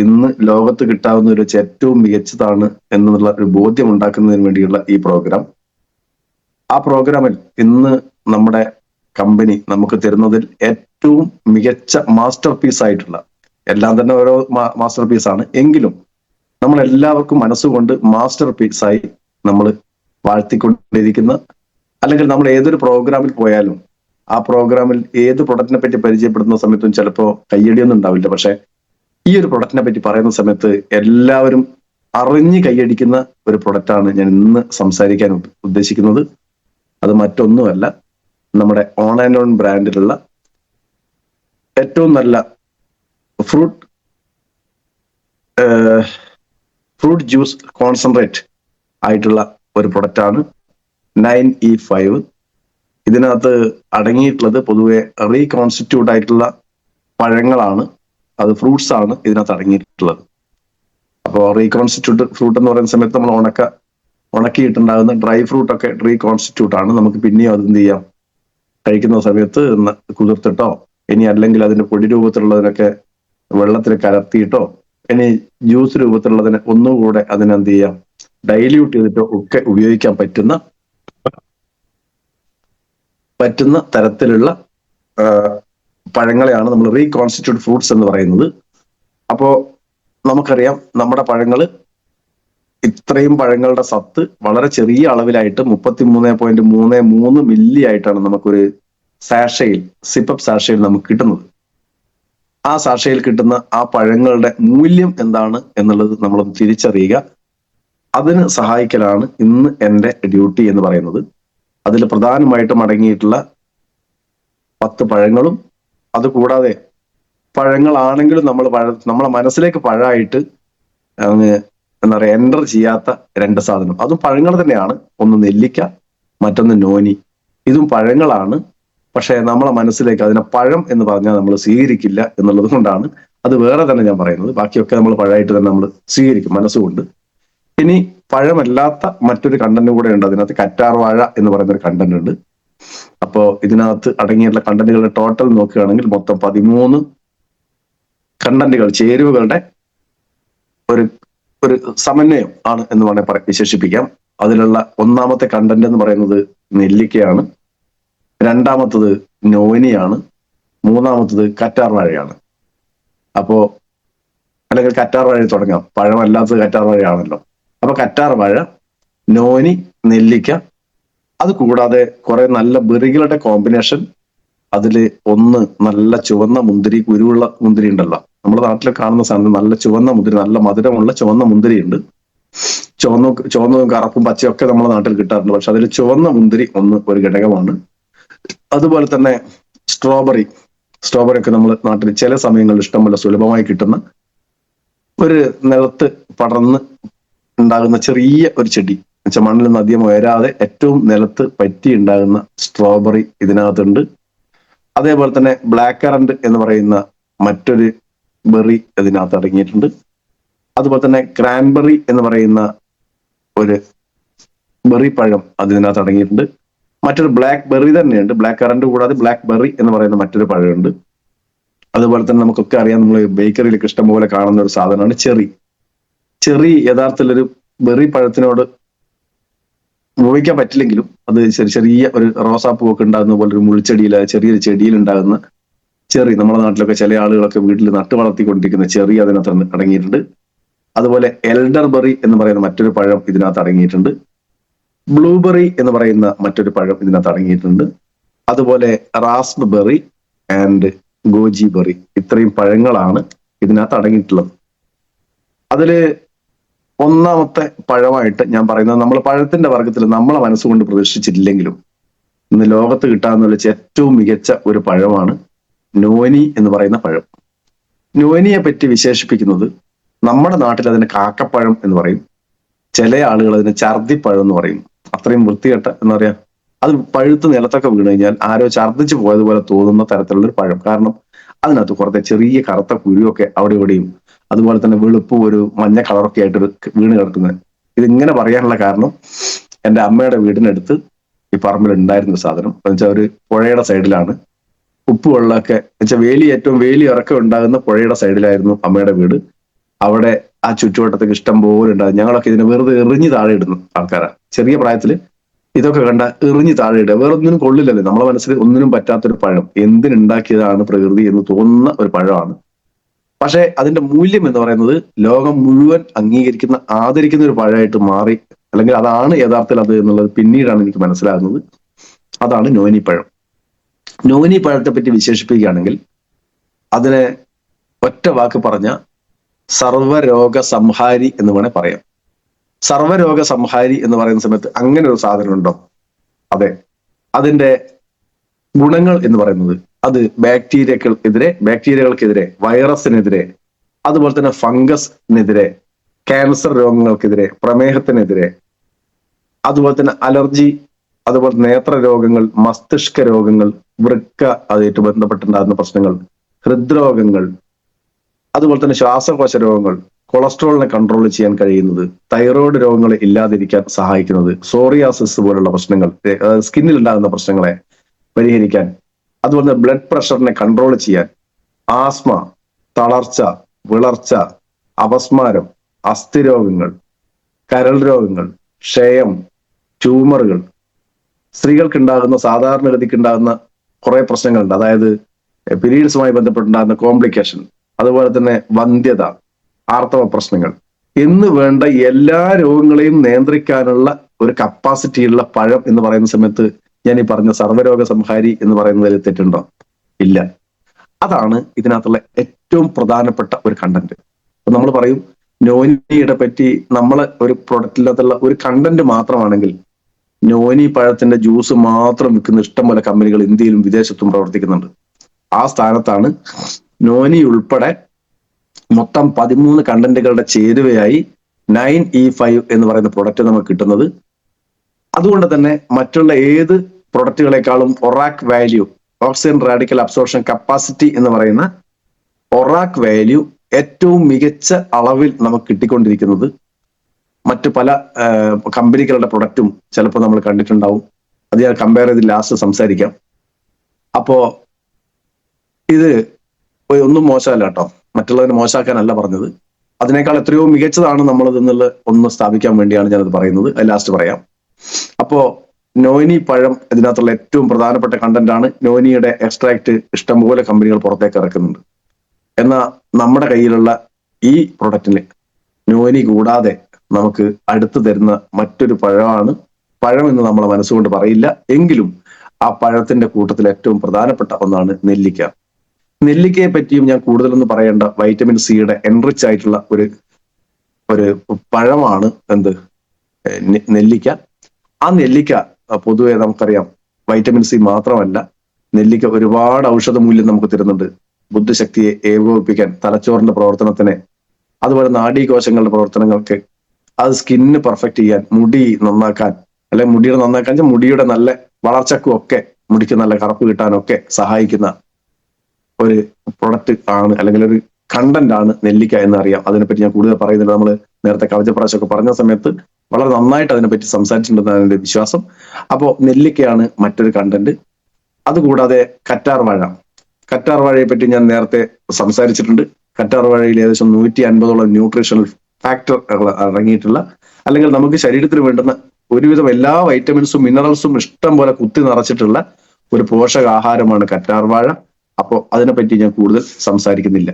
ഇന്ന് ലോകത്ത് കിട്ടാവുന്ന ഒരു ഏറ്റവും മികച്ചതാണ് എന്നുള്ള ഒരു ബോധ്യം ഉണ്ടാക്കുന്നതിന് വേണ്ടിയുള്ള ഈ പ്രോഗ്രാം. ആ പ്രോഗ്രാമിൽ ഇന്ന് നമ്മുടെ കമ്പനി നമുക്ക് തരുന്നതിൽ ഏറ്റവും മികച്ച മാസ്റ്റർ പീസ് ആയിട്ടുള്ള, എല്ലാം തന്നെ ഓരോ മാസ്റ്റർ പീസ് ആണ് എങ്കിലും നമ്മൾ എല്ലാവർക്കും മനസ്സുകൊണ്ട് മാസ്റ്റർ പീസായി നമ്മൾ വാഴ്ത്തിക്കൊണ്ടിരിക്കുന്ന, അല്ലെങ്കിൽ നമ്മൾ ഏതൊരു പ്രോഗ്രാമിൽ പോയാലും ആ പ്രോഗ്രാമിൽ ഏത് പ്രൊഡക്റ്റിനെ പറ്റി പരിചയപ്പെടുന്ന സമയത്തും ചിലപ്പോൾ കയ്യടിയൊന്നും ഉണ്ടാവില്ല. പക്ഷെ ഈ ഒരു പ്രൊഡക്റ്റിനെ പറ്റി പറയുന്ന സമയത്ത് എല്ലാവരും അറിഞ്ഞ് കൈയടിക്കുന്ന ഒരു പ്രൊഡക്റ്റാണ് ഞാൻ ഇന്ന് സംസാരിക്കാൻ ഉദ്ദേശിക്കുന്നത്. അത് മറ്റൊന്നുമല്ല, നമ്മുടെ ഓൺ ആൻഡ് ഓൺ ബ്രാൻഡിലുള്ള ഏറ്റവും നല്ല ഫ്രൂട്ട് ജ്യൂസ് കോൺസെൻട്രേറ്റ് ആയിട്ടുള്ള ഒരു പ്രൊഡക്റ്റാണ് 9E5. ഇതിനകത്ത് അടങ്ങിയിട്ടുള്ളത് പൊതുവെ റീകോൺസ്റ്റിറ്റ്യൂട്ട് ആയിട്ടുള്ള പഴങ്ങളാണ്, അത് ഫ്രൂട്ട്സ് ആണ് ഇതിനകത്ത് അടങ്ങിയിട്ടുള്ളത്. അപ്പോൾ റീകോൺസ്റ്റിറ്റ്യൂട്ട് ഫ്രൂട്ട് എന്ന് പറയുന്ന സമയത്ത് നമ്മൾ ഉണക്കിയിട്ടുണ്ടാകുന്ന ഡ്രൈ ഫ്രൂട്ട് ഒക്കെ റീകോൺസ്റ്റിറ്റ്യൂട്ട് ആണ്. നമുക്ക് പിന്നെയും അത് എന്ത് ചെയ്യാം, കഴിക്കുന്ന സമയത്ത് കുതിർത്തിട്ടോ, ഇനി അല്ലെങ്കിൽ അതിന്റെ പൊടി രൂപത്തിലുള്ളതിനൊക്കെ വെള്ളത്തിൽ കലർത്തിയിട്ടോ, ഇനി ജ്യൂസ് രൂപത്തിലുള്ളതിനെ ഒന്നുകൂടെ അതിനെന്ത് ചെയ്യാം, ഡൈല്യൂട്ട് ചെയ്തിട്ടോ ഒക്കെ ഉപയോഗിക്കാൻ പറ്റുന്ന തരത്തിലുള്ള പഴങ്ങളെയാണ് നമ്മൾ റീകോൺസ്റ്റിറ്റ്യൂട്ട് ഫ്രൂട്ട്സ് എന്ന് പറയുന്നത്. അപ്പോ നമുക്കറിയാം, നമ്മുടെ പഴങ്ങള്, ഇത്രയും പഴങ്ങളുടെ സത്ത് വളരെ ചെറിയ അളവിലായിട്ട് 33.33 മില്ലി ആയിട്ടാണ് നമുക്കൊരു സാഷയിൽ, സിപ്പപ്പ് സാഷയിൽ നമുക്ക് കിട്ടുന്നത്. ആ സാഷയിൽ കിട്ടുന്ന ആ പഴങ്ങളുടെ മൂല്യം എന്താണ് എന്നുള്ളത് നമ്മൾ തിരിച്ചറിയുക, അതിന് സഹായിക്കലാണ് ഇന്ന് എൻ്റെ ഡ്യൂട്ടി എന്ന് പറയുന്നത്. അതിൽ പ്രധാനമായിട്ടും അടങ്ങിയിട്ടുള്ള 10 പഴങ്ങളും, അതുകൂടാതെ പഴങ്ങളാണെങ്കിലും നമ്മളെ മനസ്സിലേക്ക് പഴമായിട്ട് എന്താ പറയുക എൻ്റർ ചെയ്യാത്ത 2 സാധനം, അതും പഴങ്ങൾ തന്നെയാണ്. ഒന്ന് നെല്ലിക്ക, മറ്റൊന്ന് നോനി. ഇതും പഴങ്ങളാണ്, പക്ഷെ നമ്മളെ മനസ്സിലേക്ക് അതിനെ പഴം എന്ന് പറഞ്ഞാൽ നമ്മൾ സ്വീകരിക്കില്ല എന്നുള്ളത് കൊണ്ടാണ് അത് വേറെ തന്നെ ഞാൻ പറയുന്നത്. ബാക്കിയൊക്കെ നമ്മൾ പഴമായിട്ട് തന്നെ നമ്മൾ സ്വീകരിക്കും മനസ്സുകൊണ്ട്. ഇനി പഴമല്ലാത്ത മറ്റൊരു കണ്ടന്റ് കൂടെ ഉണ്ട്. അതിനകത്ത് കറ്റാർ വാഴ എന്ന് പറയുന്ന ഒരു കണ്ടന്റ് ഉണ്ട്. അപ്പോ ഇതിനകത്ത് അടങ്ങിയിട്ടുള്ള കണ്ടന്റുകളുടെ ടോട്ടൽ നോക്കുകയാണെങ്കിൽ മൊത്തം 13 കണ്ടന്റുകൾ, ചേരുവകളുടെ ഒരു സമന്വയം ആണ് എന്ന് വേണമെങ്കിൽ വിശേഷിപ്പിക്കാം. അതിലുള്ള ഒന്നാമത്തെ കണ്ടന്റ് എന്ന് പറയുന്നത് നെല്ലിക്കയാണ്, രണ്ടാമത്തത് നോനിയാണ്, മൂന്നാമത്തത് കറ്റാർ വാഴയാണ്. അപ്പോ അല്ലെങ്കിൽ കറ്റാർ വാഴ തുടങ്ങാം, പഴമല്ലാത്തത് കറ്റാർ വാഴയാണല്ലോ. അപ്പൊ കറ്റാർ വാഴ, നോനി, നെല്ലിക്ക, അത് കൂടാതെ കുറെ നല്ല ബെറികളുടെ കോമ്പിനേഷൻ. അതില് ഒന്ന് നല്ല ചുവന്ന മുന്തിരി, കുരുവുള്ള മുന്തിരി ഉണ്ടല്ലോ, നമ്മുടെ നാട്ടിൽ കാണുന്ന സാധനം, നല്ല ചുവന്ന മുന്തിരി, നല്ല മധുരമുള്ള ചുവന്ന മുന്തിരി ഉണ്ട്. ചുവന്നതും കറുപ്പും പച്ചയൊക്കെ നമ്മുടെ നാട്ടിൽ കിട്ടാറുണ്ട്, പക്ഷെ അതിൽ ചുവന്ന മുന്തിരി ഒരു ഘടകമാണ്. അതുപോലെ തന്നെ സ്ട്രോബെറി ഒക്കെ നമ്മുടെ നാട്ടിൽ ചില സമയങ്ങളിൽ ഇഷ്ടംപോലെ സുലഭമായി കിട്ടുന്ന ഒരു നിലത്ത് പടർന്ന് ഉണ്ടാകുന്ന ചെറിയ ഒരു ചെടി, എന്നുവെച്ചാൽ മണ്ണിൽ നിന്ന് അധികം ഉയരാതെ ഏറ്റവും നിലത്ത് പറ്റി ഉണ്ടാകുന്ന സ്ട്രോബെറി ഇതിനകത്തുണ്ട്. അതേപോലെ തന്നെ ബ്ലാക്ക് കറന്റ് എന്ന് പറയുന്ന മറ്റൊരു ബെറി ഇതിനകത്ത് അടങ്ങിയിട്ടുണ്ട്. അതുപോലെ തന്നെ ക്രാൻബെറി എന്ന് പറയുന്ന ഒരു ബെറി പഴം അതിനകത്ത് അടങ്ങിയിട്ടുണ്ട്. മറ്റൊരു ബ്ലാക്ക് ബെറി തന്നെയുണ്ട്, ബ്ലാക്ക് കറന്റ് കൂടാതെ ബ്ലാക്ക് ബെറി എന്ന് പറയുന്ന മറ്റൊരു പഴമുണ്ട്. അതുപോലെ തന്നെ നമുക്കൊക്കെ അറിയാം, നമ്മൾ ബേക്കറിയിലൊക്കെ ഇഷ്ടംപോലെ കാണുന്ന ഒരു സാധനമാണ് ചെറി. യഥാർത്ഥത്തിൽ ഒരു ബെറി പഴത്തിനോട് ഉപയോഗിക്കാൻ പറ്റില്ലെങ്കിലും അത് ചെറിയ ഒരു റോസാപ്പൂ ഒക്കെ ഉണ്ടാകുന്ന പോലെ ഒരു മുൾച്ചെടിയിൽ, ചെറിയൊരു ചെടിയിൽ ഉണ്ടാകുന്ന ചെറി, നമ്മുടെ നാട്ടിലൊക്കെ ചില ആളുകളൊക്കെ വീട്ടിൽ നട്ടു വളർത്തിക്കൊണ്ടിരിക്കുന്ന ചെറി അതിനകത്ത് അടങ്ങിയിട്ടുണ്ട്. അതുപോലെ എൽഡർ ബെറി എന്ന് പറയുന്ന മറ്റൊരു പഴം ഇതിനകത്ത് അടങ്ങിയിട്ടുണ്ട്. ബ്ലൂബെറി എന്ന് പറയുന്ന മറ്റൊരു പഴം ഇതിനകത്ത് അടങ്ങിയിട്ടുണ്ട്. അതുപോലെ റാസ്ബെറി ആൻഡ് ഗോജി ബെറി, ഇത്രയും പഴങ്ങളാണ് ഇതിനകത്ത് അടങ്ങിയിട്ടുള്ളത്. അതില് ഒന്നാമത്തെ പഴമായിട്ട് ഞാൻ പറയുന്നത്, നമ്മൾ പഴത്തിന്റെ വർഗത്തിൽ നമ്മളെ മനസ്സുകൊണ്ട് പ്രദർശിച്ചിട്ടില്ലെങ്കിലും ഇന്ന് ലോകത്ത് കിട്ടാവുന്ന ഏറ്റവും മികച്ച ഒരു പഴമാണ് നോനി എന്ന് പറയുന്ന പഴം. നോനിയെ പറ്റി വിശേഷിപ്പിക്കുന്നത്, നമ്മുടെ നാട്ടിൽ അതിന് കാക്കപ്പഴം എന്ന് പറയും, ചില ആളുകൾ അതിന് ഛർദിപ്പഴം എന്ന് പറയും. അത്രയും വൃത്തികെട്ട എന്താ പറയാ, അത് പഴുത്ത് നിലത്തൊക്കെ വീണ് കഴിഞ്ഞാൽ ആരോ ഛർദ്ദിച്ചു പോയതുപോലെ തോന്നുന്ന തരത്തിലുള്ള ഒരു പഴം. കാരണം അതിനകത്ത് കുറത്തെ ചെറിയ കറുത്ത കുരുവൊക്കെ അവിടെ ഇവിടെയും, അതുപോലെ തന്നെ വെളുപ്പും ഒരു മഞ്ഞ കളറൊക്കെ ആയിട്ട് വീണ് കിടക്കുന്നത്. ഇതിങ്ങനെ പറയാനുള്ള കാരണം, എൻ്റെ അമ്മയുടെ വീടിനടുത്ത് ഈ പറമ്പിൽ ഉണ്ടായിരുന്ന സാധനം എന്ന് വെച്ചാൽ ഒരു പുഴയുടെ സൈഡിലാണ്. ഉപ്പ് വെള്ളമൊക്കെ വെച്ചാൽ ഏറ്റവും വേലി ഇറക്കം ഉണ്ടാകുന്ന പുഴയുടെ സൈഡിലായിരുന്നു അമ്മയുടെ വീട്. അവിടെ ആ ചുറ്റുവട്ടത്തേക്ക് ഇഷ്ടം പോലെ ഉണ്ടാകും. ഞങ്ങളൊക്കെ ഇതിനെ വെറുതെ എറിഞ്ഞ് താഴെ ഇടുന്ന ആൾക്കാരാണ്. ചെറിയ പ്രായത്തിൽ ഇതൊക്കെ കണ്ട എറിഞ്ഞ് താഴെ ഇടുക. വേറെ ഒന്നിനും കൊള്ളില്ലല്ലോ, നമ്മളെ മനസ്സിൽ ഒന്നിനും പറ്റാത്തൊരു പഴം, എന്തിനുണ്ടാക്കിയതാണ് പ്രകൃതി എന്ന് തോന്നുന്ന ഒരു പഴമാണ്. പക്ഷെ അതിന്റെ മൂല്യം എന്ന് പറയുന്നത് ലോകം മുഴുവൻ അംഗീകരിക്കുന്ന, ആദരിക്കുന്ന ഒരു പഴമായിട്ട് മാറി, അല്ലെങ്കിൽ അതാണ് യഥാർത്ഥത്തിൽ അത് എന്നുള്ളത് പിന്നീടാണ് എനിക്ക് മനസ്സിലാകുന്നത്. അതാണ് നോനിപ്പഴം. നോനി പഴത്തെ പറ്റി വിശേഷിപ്പിക്കുകയാണെങ്കിൽ അതിനെ ഒറ്റ വാക്ക് പറഞ്ഞ സർവരോഗ സംഹാരി എന്ന് വേണേൽ പറയാം. സർവരോഗ സംഹാരി എന്ന് പറയുന്ന സമയത്ത് അങ്ങനെ ഒരു സാധനം ഉണ്ടോ? അതെ. അതിന്റെ ഗുണങ്ങൾ എന്ന് പറയുന്നത് അത് ബാക്ടീരിയകൾക്കെതിരെ, വൈറസിനെതിരെ, അതുപോലെ തന്നെ ഫംഗസിനെതിരെ, ക്യാൻസർ രോഗങ്ങൾക്കെതിരെ, പ്രമേഹത്തിനെതിരെ, അതുപോലെ തന്നെ അലർജി, അതുപോലെ നേത്ര രോഗങ്ങൾ, മസ്തിഷ്ക രോഗങ്ങൾ, വൃക്ക അതുമായിട്ട് ബന്ധപ്പെട്ടുണ്ടാകുന്ന പ്രശ്നങ്ങൾ, ഹൃദ്രോഗങ്ങൾ, അതുപോലെ തന്നെ ശ്വാസകോശ രോഗങ്ങൾ, കൊളസ്ട്രോളിനെ കൺട്രോൾ ചെയ്യാൻ കഴിയുന്നത്, തൈറോയ്ഡ് രോഗങ്ങൾ ഇല്ലാതിരിക്കാൻ സഹായിക്കുന്നത്, സോറിയാസിസ് പോലുള്ള പ്രശ്നങ്ങൾ, സ്കിന്നിൽ ഉണ്ടാകുന്ന പ്രശ്നങ്ങളെ പരിഹരിക്കാൻ, അതുപോലെ തന്നെ ബ്ലഡ് പ്രഷറിനെ കൺട്രോൾ ചെയ്യാൻ, ആസ്മ, തളർച്ച, വിളർച്ച, അപസ്മാരം, അസ്ഥിരോഗങ്ങൾ, കരൾ രോഗങ്ങൾ, ക്ഷയം, ട്യൂമറുകൾ, സ്ത്രീകൾക്ക് ഉണ്ടാകുന്ന, സാധാരണഗതിക്ക് ഉണ്ടാകുന്ന കുറെ പ്രശ്നങ്ങളുണ്ട്. അതായത് പീരീഡ്സുമായി ബന്ധപ്പെട്ടുണ്ടാകുന്ന കോംപ്ലിക്കേഷൻ, അതുപോലെ തന്നെ വന്ധ്യത, ആർത്തവ പ്രശ്നങ്ങൾ എന്ന് വേണ്ട എല്ലാ രോഗങ്ങളെയും നിയന്ത്രിക്കാനുള്ള ഒരു കപ്പാസിറ്റിയുള്ള പഴം എന്ന് പറയുന്ന സമയത്ത് ഞാൻ ഈ പറഞ്ഞ സർവ്വരോഗ സംഹാരി എന്ന് പറയുന്നതിൽ തെറ്റുണ്ടോ? ഇല്ല. അതാണ് ഇതിനകത്തുള്ള ഏറ്റവും പ്രധാനപ്പെട്ട ഒരു കണ്ടന്റ്. അപ്പൊ നമ്മൾ പറയും നോനിയുടെ പറ്റി നമ്മളെ ഒരു പ്രൊഡക്റ്റിനകത്തുള്ള ഒരു കണ്ടന്റ് മാത്രമാണെങ്കിൽ, നോനി പഴത്തിന്റെ ജ്യൂസ് മാത്രം വിൽക്കുന്ന ഇഷ്ടംപോലെ കമ്പനികൾ ഇന്ത്യയിലും വിദേശത്തും പ്രവർത്തിക്കുന്നുണ്ട്. ആ സ്ഥാനത്താണ് നോനി ഉൾപ്പെടെ മൊത്തം 13 കണ്ടന്റുകളുടെ ചേരുവയായി 9E5 എന്ന് പറയുന്ന പ്രൊഡക്റ്റ് നമുക്ക് കിട്ടുന്നത്. അതുകൊണ്ട് തന്നെ മറ്റുള്ള ഏത് പ്രൊഡക്റ്റുകളെക്കാളും ORAC value, oxygen radical absorption capacity എന്ന് പറയുന്ന ഒറാക് വാല്യൂ ഏറ്റവും മികച്ച അളവിൽ നമുക്ക് കിട്ടിക്കൊണ്ടിരിക്കുന്നത് മറ്റു പല കമ്പനികളുടെ പ്രൊഡക്റ്റും ചിലപ്പോൾ നമ്മൾ കണ്ടിട്ടുണ്ടാവും. അത് ഞാൻ കമ്പയർ ചെയ്ത് ലാസ്റ്റ് സംസാരിക്കാം. അപ്പോ ഇത് ഒന്നും മോശമല്ല കേട്ടോ, മറ്റുള്ളതിനെ മോശമാക്കാനല്ല പറഞ്ഞത്. അതിനേക്കാൾ എത്രയോ മികച്ചതാണ് നമ്മളത് എന്നുള്ള ഒന്ന് സ്ഥാപിക്കാൻ വേണ്ടിയാണ് ഞാനത് പറയുന്നത്. അത് ലാസ്റ്റ് പറയാം. അപ്പോ നോനി പഴം ഇതിനകത്തുള്ള ഏറ്റവും പ്രധാനപ്പെട്ട കണ്ടന്റ് ആണ്. നോനിയുടെ എക്സ്ട്രാക്ട് ഇഷ്ടംപോലെ കമ്പനികൾ പുറത്തേക്ക് ഇറക്കുന്നുണ്ട്. എന്നാൽ നമ്മുടെ കയ്യിലുള്ള ഈ പ്രൊഡക്റ്റിന് നോനി കൂടാതെ നമുക്ക് അടുത്ത് തരുന്ന മറ്റൊരു പഴമാണ്. പഴം എന്ന് നമ്മളെ മനസ്സുകൊണ്ട് പറയില്ല, എങ്കിലും ആ പഴത്തിന്റെ കൂട്ടത്തിൽ ഏറ്റവും പ്രധാനപ്പെട്ട ഒന്നാണ് നെല്ലിക്ക. നെല്ലിക്കയെ പറ്റിയും ഞാൻ കൂടുതലൊന്നും പറയേണ്ട. വൈറ്റമിൻ സിയുടെ എൻറിച്ച് ആയിട്ടുള്ള ഒരു പഴമാണ് എന്ത്, നെല്ലിക്ക. ആ നെല്ലിക്ക പൊതുവെ നമുക്കറിയാം വൈറ്റമിൻ സി മാത്രമല്ല, നെല്ലിക്ക ഒരുപാട് ഔഷധ മൂല്യം നമുക്ക് തരുന്നുണ്ട്. ബുദ്ധിശക്തിയെ ഏകോപിപ്പിക്കാൻ, തലച്ചോറിന്റെ പ്രവർത്തനത്തിന്, അതുപോലെ നാഡീകോശങ്ങളുടെ പ്രവർത്തനങ്ങൾക്ക്, അത് സ്കിന്നിന് പെർഫെക്റ്റ് ചെയ്യാൻ, മുടി നന്നാക്കാൻ, അല്ലെങ്കിൽ മുടിയുടെ നന്നാക്കാൻ, മുടിയുടെ നല്ല വളർച്ചക്കും ഒക്കെ, മുടിക്ക് നല്ല കറുപ്പ് കിട്ടാനൊക്കെ സഹായിക്കുന്ന ഒരു പ്രൊഡക്റ്റ് ആണ്, അല്ലെങ്കിൽ ഒരു കണ്ടന്റ് ആണ് നെല്ലിക്ക എന്നറിയാം. അതിനെപ്പറ്റി ഞാൻ കൂടുതൽ പറയുന്നില്ല. നമ്മൾ നേരത്തെ കവചപ്രാശമൊക്കെ പറഞ്ഞ സമയത്ത് വളരെ നന്നായിട്ട് അതിനെപ്പറ്റി സംസാരിച്ചിട്ടുണ്ടെന്നാണ് എന്റെ വിശ്വാസം. അപ്പോ നെല്ലിക്കയാണ് മറ്റൊരു കണ്ടന്റ്. അതുകൂടാതെ കറ്റാർ വാഴയെ പറ്റി ഞാൻ നേരത്തെ സംസാരിച്ചിട്ടുണ്ട്. കറ്റാർ വാഴയിൽ ഏകദേശം 150ഓളം ന്യൂട്രീഷണൽ ഫാക്ടർ അടങ്ങിയിട്ടുള്ള, അല്ലെങ്കിൽ നമുക്ക് ശരീരത്തിന് വേണ്ടുന്ന ഒരുവിധം എല്ലാ വൈറ്റമിൻസും മിനറൽസും ഇഷ്ടം പോലെ കുത്തി നിറച്ചിട്ടുള്ള ഒരു പോഷകാഹാരമാണ് കറ്റാർ വാഴ. അപ്പോ അതിനെപ്പറ്റി ഞാൻ കൂടുതൽ സംസാരിക്കുന്നില്ല.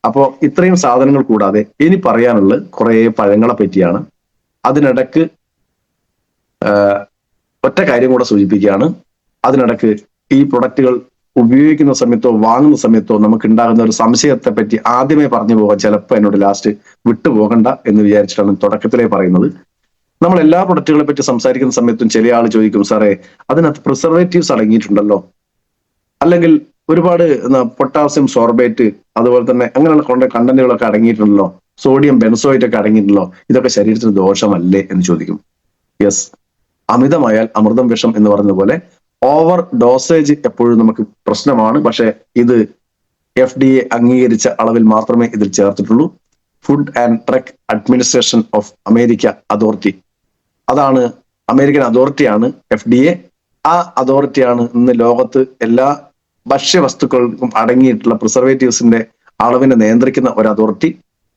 അപ്പോ ഇത്രയും സാധനങ്ങൾ കൂടാതെ ഇനി പറയാനുള്ളത് കുറെ പഴങ്ങളെ പറ്റിയാണ്. അതിനിടക്ക് ഒറ്റ കാര്യം കൂടെ സൂചിപ്പിക്കുകയാണ്. അതിനിടക്ക് ഈ പ്രൊഡക്റ്റുകൾ ഉപയോഗിക്കുന്ന സമയത്തോ വാങ്ങുന്ന സമയത്തോ നമുക്ക് ഉണ്ടാകുന്ന ഒരു സംശയത്തെ പറ്റി ആദ്യമേ പറഞ്ഞു പോകാൻ ചിലപ്പോൾ എന്നോട് ലാസ്റ്റ് വിട്ടുപോകണ്ട എന്ന് വിചാരിച്ചിട്ടാണ് തുടക്കത്തിലേ പറയുന്നത്. നമ്മൾ എല്ലാ പ്രൊഡക്റ്റുകളെ പറ്റി സംസാരിക്കുന്ന സമയത്തും ചില ആൾ ചോദിക്കും, സാറേ അതിനകത്ത് പ്രിസർവേറ്റീവ്സ് അടങ്ങിയിട്ടുണ്ടല്ലോ, അല്ലെങ്കിൽ ഒരുപാട് പൊട്ടാസ്യം സോർബേറ്റ്, അതുപോലെ തന്നെ അങ്ങനെയുള്ള കുറെ കണ്ടന്റുകളൊക്കെ അടങ്ങിയിട്ടുണ്ടല്ലോ, സോഡിയം ബെൻസോയിറ്റ് ഒക്കെ അടങ്ങിയിട്ടുണ്ടല്ലോ, ഇതൊക്കെ ശരീരത്തിന് ദോഷമല്ലേ എന്ന് ചോദിക്കും. യെസ്, അമിതമായാൽ അമൃതം വിഷം എന്ന് പറഞ്ഞ പോലെ ഓവർ ഡോസേജ് എപ്പോഴും നമുക്ക് പ്രശ്നമാണ്. പക്ഷെ ഇത് FDA അംഗീകരിച്ച അളവിൽ മാത്രമേ ഇതിൽ ചേർത്തിട്ടുള്ളൂ. Food and drug administration of America authority, അതാണ് അമേരിക്കൻ അതോറിറ്റിയാണ് FDA. ആ അതോറിറ്റിയാണ് ഇന്ന് ലോകത്ത് എല്ലാ ഭക്ഷ്യവസ്തുക്കൾക്കും അടങ്ങിയിട്ടുള്ള പ്രിസർവേറ്റീവ്സിന്റെ അളവിനെ നിയന്ത്രിക്കുന്ന ഒരു അതോറിറ്റി.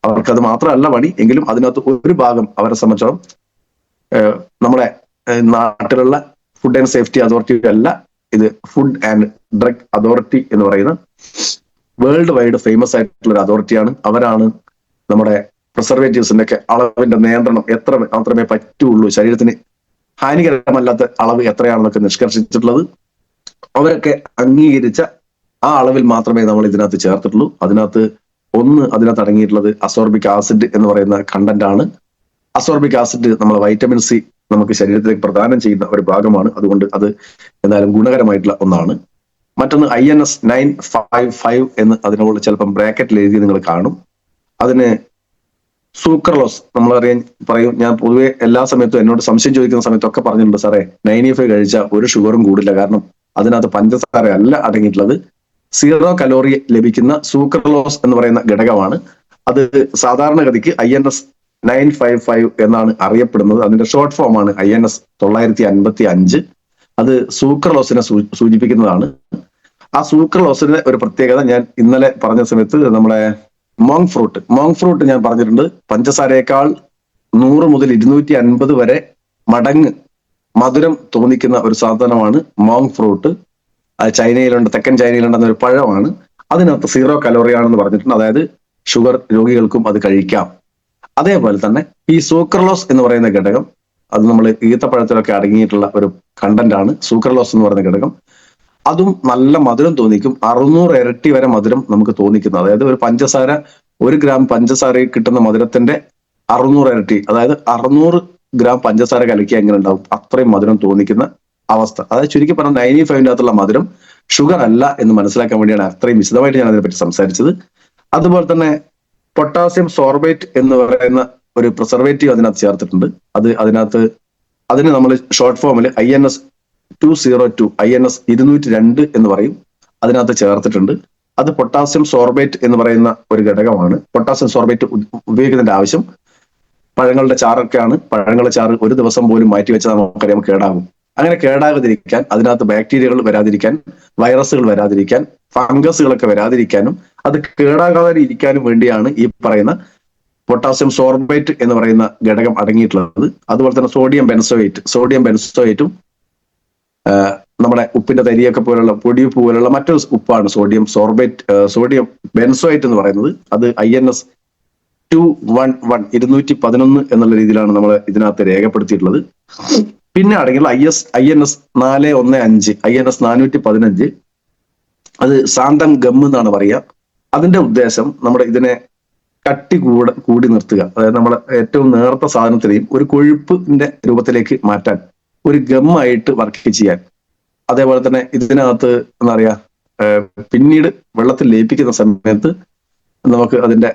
അവർക്കത് മാത്രമല്ല പണി, എങ്കിലും അതിനകത്ത് ഒരു ഭാഗം അവരെ സംബന്ധിച്ചോളം നമ്മുടെ നാട്ടിലുള്ള ഫുഡ് ആൻഡ് സേഫ്റ്റി അതോറിറ്റി അല്ല, ഇത് ഫുഡ് ആൻഡ് ഡ്രഗ് അതോറിറ്റി എന്ന് പറയുന്ന വേൾഡ് വൈഡ് ഫേമസ് ആയിട്ടുള്ള ഒരു അതോറിറ്റിയാണ്. അവരാണ് നമ്മുടെ പ്രിസർവേറ്റീവ്സിന്റെ ഒക്കെ അളവിന്റെ നിയന്ത്രണം എത്ര മാത്രമേ പറ്റുള്ളൂ, ശരീരത്തിന് ഹാനികരമല്ലാത്ത അളവ് എത്രയാണെന്നൊക്കെ നിഷ്കർഷിച്ചിട്ടുള്ളത്. അവരൊക്കെ അംഗീകരിച്ച ആ അളവിൽ മാത്രമേ നമ്മൾ ഇതിനകത്ത് ചേർത്തിട്ടുള്ളൂ. അതിനകത്ത് അടങ്ങിയിട്ടുള്ളത് അസോർബിക് ആസിഡ് എന്ന് പറയുന്ന കണ്ടന്റ് ആണ്. അസോർബിക് ആസിഡ് നമ്മളെ വൈറ്റമിൻ സി നമുക്ക് ശരീരത്തിലേക്ക് പ്രദാനം ചെയ്യുന്ന ഒരു ഭാഗമാണ്. അതുകൊണ്ട് അത് എന്തായാലും ഗുണകരമായിട്ടുള്ള ഒന്നാണ്. മറ്റൊന്ന് INS 955 എന്ന് അതിനോട് ചിലപ്പം ബ്രാക്കറ്റിൽ എഴുതി നിങ്ങൾ കാണും. അതിന് സൂക്രലോസ് പറയും. ഞാൻ പൊതുവെ എല്ലാ സമയത്തും എന്നോട് സംശയം ചോദിക്കുന്ന സമയത്തൊക്കെ പറഞ്ഞിട്ടുണ്ട്, സാറേ 95 കഴിച്ചാൽ ഒരു ഷുഗറും കൂടില്ല, കാരണം അതിനകത്ത് പഞ്ചസാര അല്ല അടങ്ങിയിട്ടുള്ളത്, 0 കലോറി ലഭിക്കുന്ന സൂക്രലോസ് എന്ന് പറയുന്ന ഘടകമാണ്. അത് സാധാരണഗതിക്ക് INS 955 എന്നാണ് അറിയപ്പെടുന്നത്. അതിന്റെ ഷോർട്ട് ഫോം ആണ് INS 955. അത് സൂക്രലോസിനെ സൂചിപ്പിക്കുന്നതാണ്. ആ സൂക്രലോസിന്റെ ഒരു പ്രത്യേകത ഞാൻ ഇന്നലെ പറഞ്ഞ സമയത്ത് നമ്മളെ മോങ് ഫ്രൂട്ട് ഞാൻ പറഞ്ഞിട്ടുണ്ട്, പഞ്ചസാരയേക്കാൾ 100 മുതൽ 250 വരെ മടങ്ങ് മധുരം തോന്നിക്കുന്ന ഒരു സാധനമാണ് മോങ് ഫ്രൂട്ട്. അത് ചൈനയിലുണ്ട്, തെക്കൻ ചൈനയിലുണ്ടെന്ന ഒരു പഴമാണ്. അതിനകത്ത് 0 കലോറി ആണെന്ന് പറഞ്ഞിട്ടുണ്ട്. അതായത് ഷുഗർ രോഗികൾക്കും അത് കഴിക്കാം. അതേപോലെ തന്നെ ഈ സൂക്രലോസ് എന്ന് പറയുന്ന ഘടകം, അത് നമ്മൾ ഈത്തപ്പഴത്തിലൊക്കെ അടങ്ങിയിട്ടുള്ള ഒരു കണ്ടന്റ് ആണ് സൂക്രലോസ് എന്ന് പറയുന്ന ഘടകം. അതും നല്ല മധുരം തോന്നിക്കും. 600 ഇരട്ടി വരെ മധുരം നമുക്ക് തോന്നിക്കുന്നു. അതായത് ഒരു ഗ്രാം പഞ്ചസാരയിൽ കിട്ടുന്ന മധുരത്തിന്റെ 600 ഇരട്ടി, അതായത് 600 ഗ്രാം പഞ്ചസാര കലക്കിയാൽ എങ്ങനെ ഉണ്ടാവും, അത്രയും മധുരം തോന്നിക്കുന്ന അവസ്ഥ. അതായത് ചുരുക്കി പറഞ്ഞാൽ 95ന്റെ അകത്തുള്ള മധുരം ഷുഗർ അല്ല എന്ന് മനസ്സിലാക്കാൻ വേണ്ടിയാണ് അത്രയും വിശദമായിട്ട് ഞാൻ അതിനെപ്പറ്റി സംസാരിച്ചത്. അതുപോലെ തന്നെ പൊട്ടാസ്യം സോർബേറ്റ് എന്ന് പറയുന്ന ഒരു പ്രിസർവേറ്റീവ് അതിനകത്ത് ചേർത്തിട്ടുണ്ട്. അതിന് നമ്മൾ ഷോർട്ട് ഫോമിൽ INS 202 INS 202 എന്ന് പറയും, അതിനകത്ത് ചേർത്തിട്ടുണ്ട്. അത് പൊട്ടാസ്യം സോർബേറ്റ് എന്ന് പറയുന്ന ഒരു ഘടകമാണ്. പൊട്ടാസ്യം സോർബേറ്റ് ഉപയോഗിക്കുന്നതിന്റെ ആവശ്യം പഴങ്ങളുടെ ചാറൊക്കെയാണ്. പഴങ്ങളുടെ ചാറ് ഒരു ദിവസം പോലും മാറ്റി വെച്ചാൽ നമുക്കറിയാം കേടാകും. അങ്ങനെ കേടാകാതിരിക്കാൻ, അതിനകത്ത് ബാക്ടീരിയകൾ വരാതിരിക്കാൻ, വൈറസുകൾ വരാതിരിക്കാൻ, ഫംഗസുകളൊക്കെ വരാതിരിക്കാനും അത് കേടാകാതെ ഇരിക്കാനും വേണ്ടിയാണ് ഈ പറയുന്ന പൊട്ടാസ്യം സോർബേറ്റ് എന്ന് പറയുന്ന ഘടകം അടങ്ങിയിട്ടുള്ളത്. അതുപോലെ തന്നെ സോഡിയം ബെൻസോയേറ്റും നമ്മുടെ ഉപ്പിന്റെ തരിയൊക്കെ പോലുള്ള പൊടിയുപ്പ് പോലുള്ള മറ്റൊരു ഉപ്പാണ് സോഡിയം ബെൻസോയേറ്റ് എന്ന് പറയുന്നത്. അത് INS 211 എന്നുള്ള രീതിയിലാണ് നമ്മൾ ഇതിനകത്ത് രേഖപ്പെടുത്തിയിട്ടുള്ളത്. പിന്നെ അടങ്ങിയുള്ള INS 415 INS 415 അത് സാന്തം ഗം എന്നാണ് പറയുക. അതിന്റെ ഉദ്ദേശം നമ്മുടെ ഇതിനെ കട്ടി കൂടി നിർത്തുക, അതായത് നമ്മളെ ഏറ്റവും നേർത്ത സാധനത്തിനെയും ഒരു കൊഴുപ്പിന്റെ രൂപത്തിലേക്ക് മാറ്റാൻ, ഒരു ഗമ്മായിട്ട് വർക്ക് ചെയ്യാൻ. അതേപോലെ തന്നെ ഇതിനകത്ത് എന്താ പറയാ, പിന്നീട് വെള്ളത്തിൽ ലയിപ്പിക്കുന്ന സമയത്ത് നമുക്ക് അതിന്റെ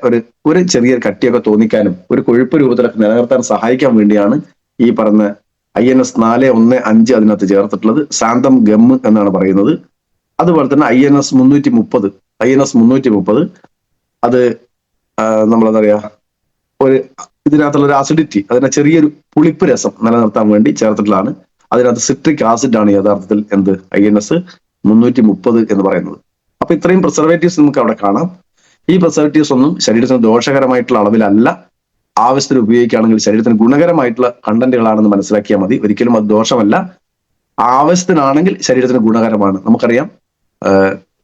ഒരു ചെറിയ കട്ടിയൊക്കെ തോന്നിക്കാനും ഒരു കൊഴുപ്പ് രൂപത്തിലൊക്കെ നിലനിർത്താൻ സഹായിക്കാൻ വേണ്ടിയാണ് ഈ പറഞ്ഞ INS 415 അതിനകത്ത് ചേർത്തിട്ടുള്ളത്. സാന്തം ഗം എന്നാണ് പറയുന്നത്. അതുപോലെ തന്നെ INS 330 അത് നമ്മളെന്താ പറയാ, ഇതിനകത്തുള്ള ഒരു അസിഡിറ്റി, അതിനെ ചെറിയൊരു പുളിപ്പ് രസം നിലനിർത്താൻ വേണ്ടി ചേർത്തിട്ടുള്ളതാണ്. അതിനകത്ത് സിട്രിക് ആസിഡ് ആണ് യഥാർത്ഥത്തിൽ INS 330 എന്ന് പറയുന്നത്. അപ്പൊ ഇത്രയും പ്രിസർവേറ്റീവ്സ് നമുക്ക് അവിടെ കാണാം. ഈ പ്രിസർവേറ്റീവ്സ് ഒന്നും ശരീരത്തിന് ദോഷകരമായിട്ടുള്ള അളവിലല്ല, ആവശ്യത്തിന് ഉപയോഗിക്കുകയാണെങ്കിൽ ശരീരത്തിന് ഗുണകരമായിട്ടുള്ള കണ്ടന്റുകളാണെന്ന് മനസ്സിലാക്കിയാൽ മതി. ഒരിക്കലും അത് ദോഷമല്ല, ആവശ്യത്തിനാണെങ്കിൽ ശരീരത്തിന് ഗുണകരമാണ്. നമുക്കറിയാം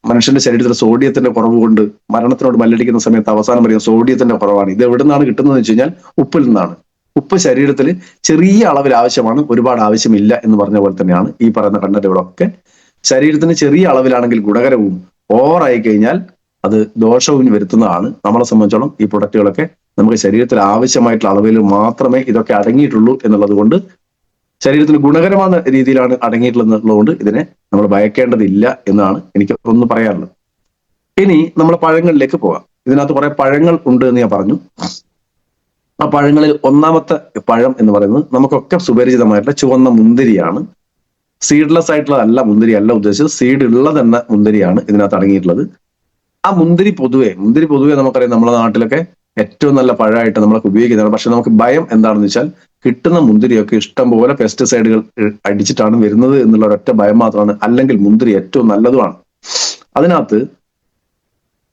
മനുഷ്യന്റെ ശരീരത്തിൽ സോഡിയത്തിന്റെ കുറവ് കൊണ്ട് മരണത്തിനോട് മല്ലടിക്കുന്ന സമയത്ത് അവസാനം പറയുന്ന സോഡിയത്തിന്റെ കുറവാണ്. ഇത് എവിടെ നിന്നാണ് കിട്ടുന്നത് വെച്ച് കഴിഞ്ഞാൽ ഉപ്പിൽ നിന്നാണ്. ഉപ്പ് ശരീരത്തിൽ ചെറിയ അളവിൽ ആവശ്യമാണ്, ഒരുപാട് ആവശ്യമില്ല എന്ന് പറഞ്ഞ പോലെ തന്നെയാണ് ഈ പറയുന്ന കണ്ടന്റുകളൊക്കെ ശരീരത്തിന് ചെറിയ അളവിലാണെങ്കിൽ ഗുണകരവും, ഓവറായി കഴിഞ്ഞാൽ അത് ദോഷവും വരുത്തുന്നതാണ്. നമ്മളെ സംബന്ധിച്ചോളം ഈ പ്രൊഡക്റ്റുകളൊക്കെ നമുക്ക് ശരീരത്തിൽ ആവശ്യമായിട്ടുള്ള അളവിൽ മാത്രമേ ഇതൊക്കെ അടങ്ങിയിട്ടുള്ളൂ എന്നുള്ളത് കൊണ്ട്, ശരീരത്തിന് ഗുണകരമായ രീതിയിലാണ് അടങ്ങിയിട്ടുള്ളതുകൊണ്ട് ഇതിനെ നമ്മൾ ഭയക്കേണ്ടതില്ല എന്നാണ് എനിക്ക് ഒന്ന് പറയാനുള്ളത്. ഇനി നമ്മൾ പഴങ്ങളിലേക്ക് പോകാം. ഇതിനകത്ത് കുറെ പഴങ്ങൾ ഉണ്ട് എന്ന് ഞാൻ പറഞ്ഞു. ആ പഴങ്ങളിൽ ഒന്നാമത്തെ പഴം എന്ന് പറയുന്നത് നമുക്കൊക്കെ സുപരിചിതമായിട്ടുള്ള ചുവന്ന മുന്തിരിയാണ്. സീഡ്ലെസ് ആയിട്ടുള്ളതല്ല മുന്തിരി അല്ല ഉദ്ദേശിച്ചത്, സീഡ് ഉള്ള തന്നെ മുന്തിരിയാണ് ഇതിനകത്ത് അടങ്ങിയിട്ടുള്ളത്. ആ മുന്തിരി പൊതുവെ നമുക്കറിയാം നമ്മുടെ നാട്ടിലൊക്കെ ഏറ്റവും നല്ല പഴമായിട്ട് നമ്മളൊക്കെ ഉപയോഗിക്കുന്നതാണ്. പക്ഷെ നമുക്ക് ഭയം എന്താണെന്ന് വെച്ചാൽ കിട്ടുന്ന മുന്തിരിയൊക്കെ ഇഷ്ടം പോലെ പെസ്റ്റിസൈഡുകൾ അടിച്ചിട്ടാണ് വരുന്നത് എന്നുള്ള ഒരൊറ്റ ഭയം മാത്രമാണ്. അല്ലെങ്കിൽ മുന്തിരി ഏറ്റവും നല്ലതുമാണ്.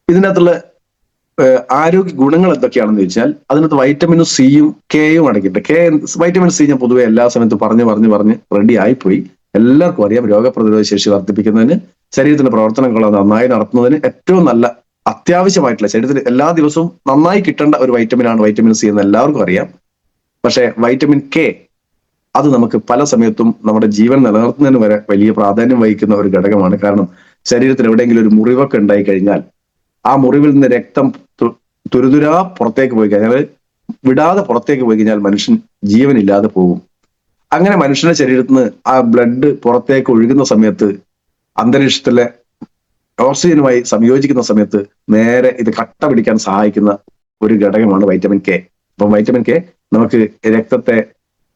ഇതിനകത്തുള്ള ആരോഗ്യ ഗുണങ്ങൾ എന്തൊക്കെയാണെന്ന് ചോദിച്ചാൽ അതിനകത്ത് വൈറ്റമിനും സിയും കെയും അടങ്ങിയിട്ടുണ്ട്. വൈറ്റമിൻ സി ഞാൻ പൊതുവെ എല്ലാ സമയത്തും പറഞ്ഞ് റെഡി ആയിപ്പോയി. എല്ലാവർക്കും അറിയാം, രോഗപ്രതിരോധ ശേഷി വർദ്ധിപ്പിക്കുന്നതിന്, ശരീരത്തിന്റെ പ്രവർത്തനങ്ങൾ നന്നായി നടത്തുന്നതിന് ഏറ്റവും നല്ല അത്യാവശ്യമായിട്ടുള്ള, ശരീരത്തിൽ എല്ലാ ദിവസവും നന്നായി കിട്ടേണ്ട ഒരു വൈറ്റമിനാണ് വൈറ്റമിൻ സി എന്ന് എല്ലാവർക്കും അറിയാം. പക്ഷേ വൈറ്റമിൻ കെ അത് നമുക്ക് പല സമയത്തും നമ്മുടെ ജീവൻ നിലനിർത്തുന്നതിന് വരെ വലിയ പ്രാധാന്യം വഹിക്കുന്ന ഒരു ഘടകമാണ്. കാരണം ശരീരത്തിൽ എവിടെയെങ്കിലും ഒരു മുറിവൊക്കെ ഉണ്ടായി കഴിഞ്ഞാൽ ആ മുറിവിൽ നിന്ന് രക്തം തുരുതുരാ പുറത്തേക്ക് പോയി കഴിഞ്ഞാൽ, വിടാതെ പുറത്തേക്ക് പോയി കഴിഞ്ഞാൽ മനുഷ്യൻ ജീവനില്ലാതെ പോകും. അങ്ങനെ മനുഷ്യന്റെ ശരീരത്തിൽ നിന്ന് ആ ബ്ലഡ് പുറത്തേക്ക് ഒഴുകുന്ന സമയത്ത് അന്തരീക്ഷത്തിലെ ഓക്സിജനുമായി സംയോജിക്കുന്ന സമയത്ത് നേരെ ഇത് കട്ട പിടിക്കാൻ സഹായിക്കുന്ന ഒരു ഘടകമാണ് വൈറ്റമിൻ കെ. അപ്പം വൈറ്റമിൻ കെ നമുക്ക് രക്തത്തെ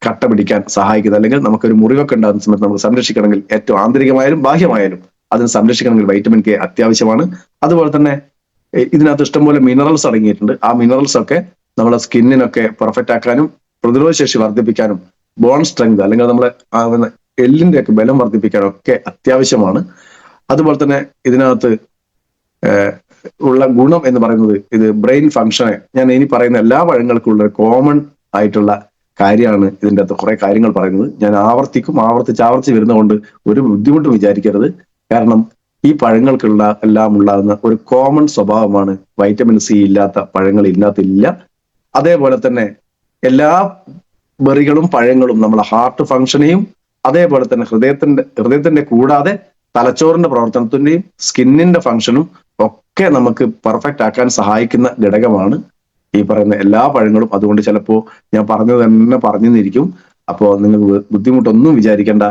കട്ട പിടിക്കാൻ സഹായിക്കുന്നത്, അല്ലെങ്കിൽ നമുക്കൊരു മുറിവൊക്കെ ഉണ്ടാകുന്ന സമയത്ത് നമുക്ക് സംരക്ഷിക്കണമെങ്കിൽ, ഏറ്റവും ആന്തരികമായാലും ബാഹ്യമായാലും അതിന് സംരക്ഷിക്കണമെങ്കിൽ വൈറ്റമിൻ കെ അത്യാവശ്യമാണ്. അതുപോലെ തന്നെ ഇതിനകത്ത് ഇഷ്ടംപോലെ മിനറൽസ് അടങ്ങിയിട്ടുണ്ട്. ആ മിനറൽസ് ഒക്കെ നമ്മളെ സ്കിന്നിനൊക്കെ പെർഫെക്റ്റ് ആക്കാനും പ്രതിരോധ ശേഷി വർദ്ധിപ്പിക്കാനും ബോൺ സ്ട്രെങ്ത് അല്ലെങ്കിൽ നമ്മളെ എല്ലിന്റെ ഒക്കെ ബലം വർദ്ധിപ്പിക്കാനും ഒക്കെ അത്യാവശ്യമാണ്. അതുപോലെ തന്നെ ഇതിനകത്ത് ഉള്ള ഗുണം എന്ന് പറയുന്നത്, ഇത് ബ്രെയിൻ ഫംഗ്ഷനെ, ഞാൻ ഇനി പറയുന്ന എല്ലാ പഴങ്ങൾക്കും ഉള്ള കോമൺ ആയിട്ടുള്ള കാര്യമാണ് ഇതിൻ്റെ അകത്ത് കുറെ കാര്യങ്ങൾ പറയുന്നത്. ഞാൻ ആവർത്തിച്ച് വരുന്നതുകൊണ്ട് ഒരു ബുദ്ധിമുട്ടും വിചാരിക്കരുത്. കാരണം ഈ പഴങ്ങൾക്കുള്ള എല്ലാം ഉണ്ടാകുന്ന ഒരു കോമൺ സ്വഭാവമാണ് വൈറ്റമിൻ സി ഇല്ലാത്ത പഴങ്ങൾ ഇതിനകത്തില്ല. അതേപോലെ തന്നെ എല്ലാ ബെറികളും പഴങ്ങളും നമ്മളെ ഹാർട്ട് ഫംഗ്ഷനെയും, അതേപോലെ തന്നെ ഹൃദയത്തിന്റെ കൂടാതെ തലച്ചോറിന്റെ പ്രവർത്തനത്തിന്റെയും സ്കിന്നിന്റെ ഫംഗ്ഷനും ഒക്കെ നമുക്ക് പെർഫെക്റ്റ് ആക്കാൻ സഹായിക്കുന്ന ഘടകമാണ് ഈ പറയുന്ന എല്ലാ പഴങ്ങളും. അതുകൊണ്ട് ചിലപ്പോ ഞാൻ പറഞ്ഞത് തന്നെ പറഞ്ഞിരിക്കും. അപ്പോ നിങ്ങൾക്ക് ബുദ്ധിമുട്ടൊന്നും വിചാരിക്കേണ്ട.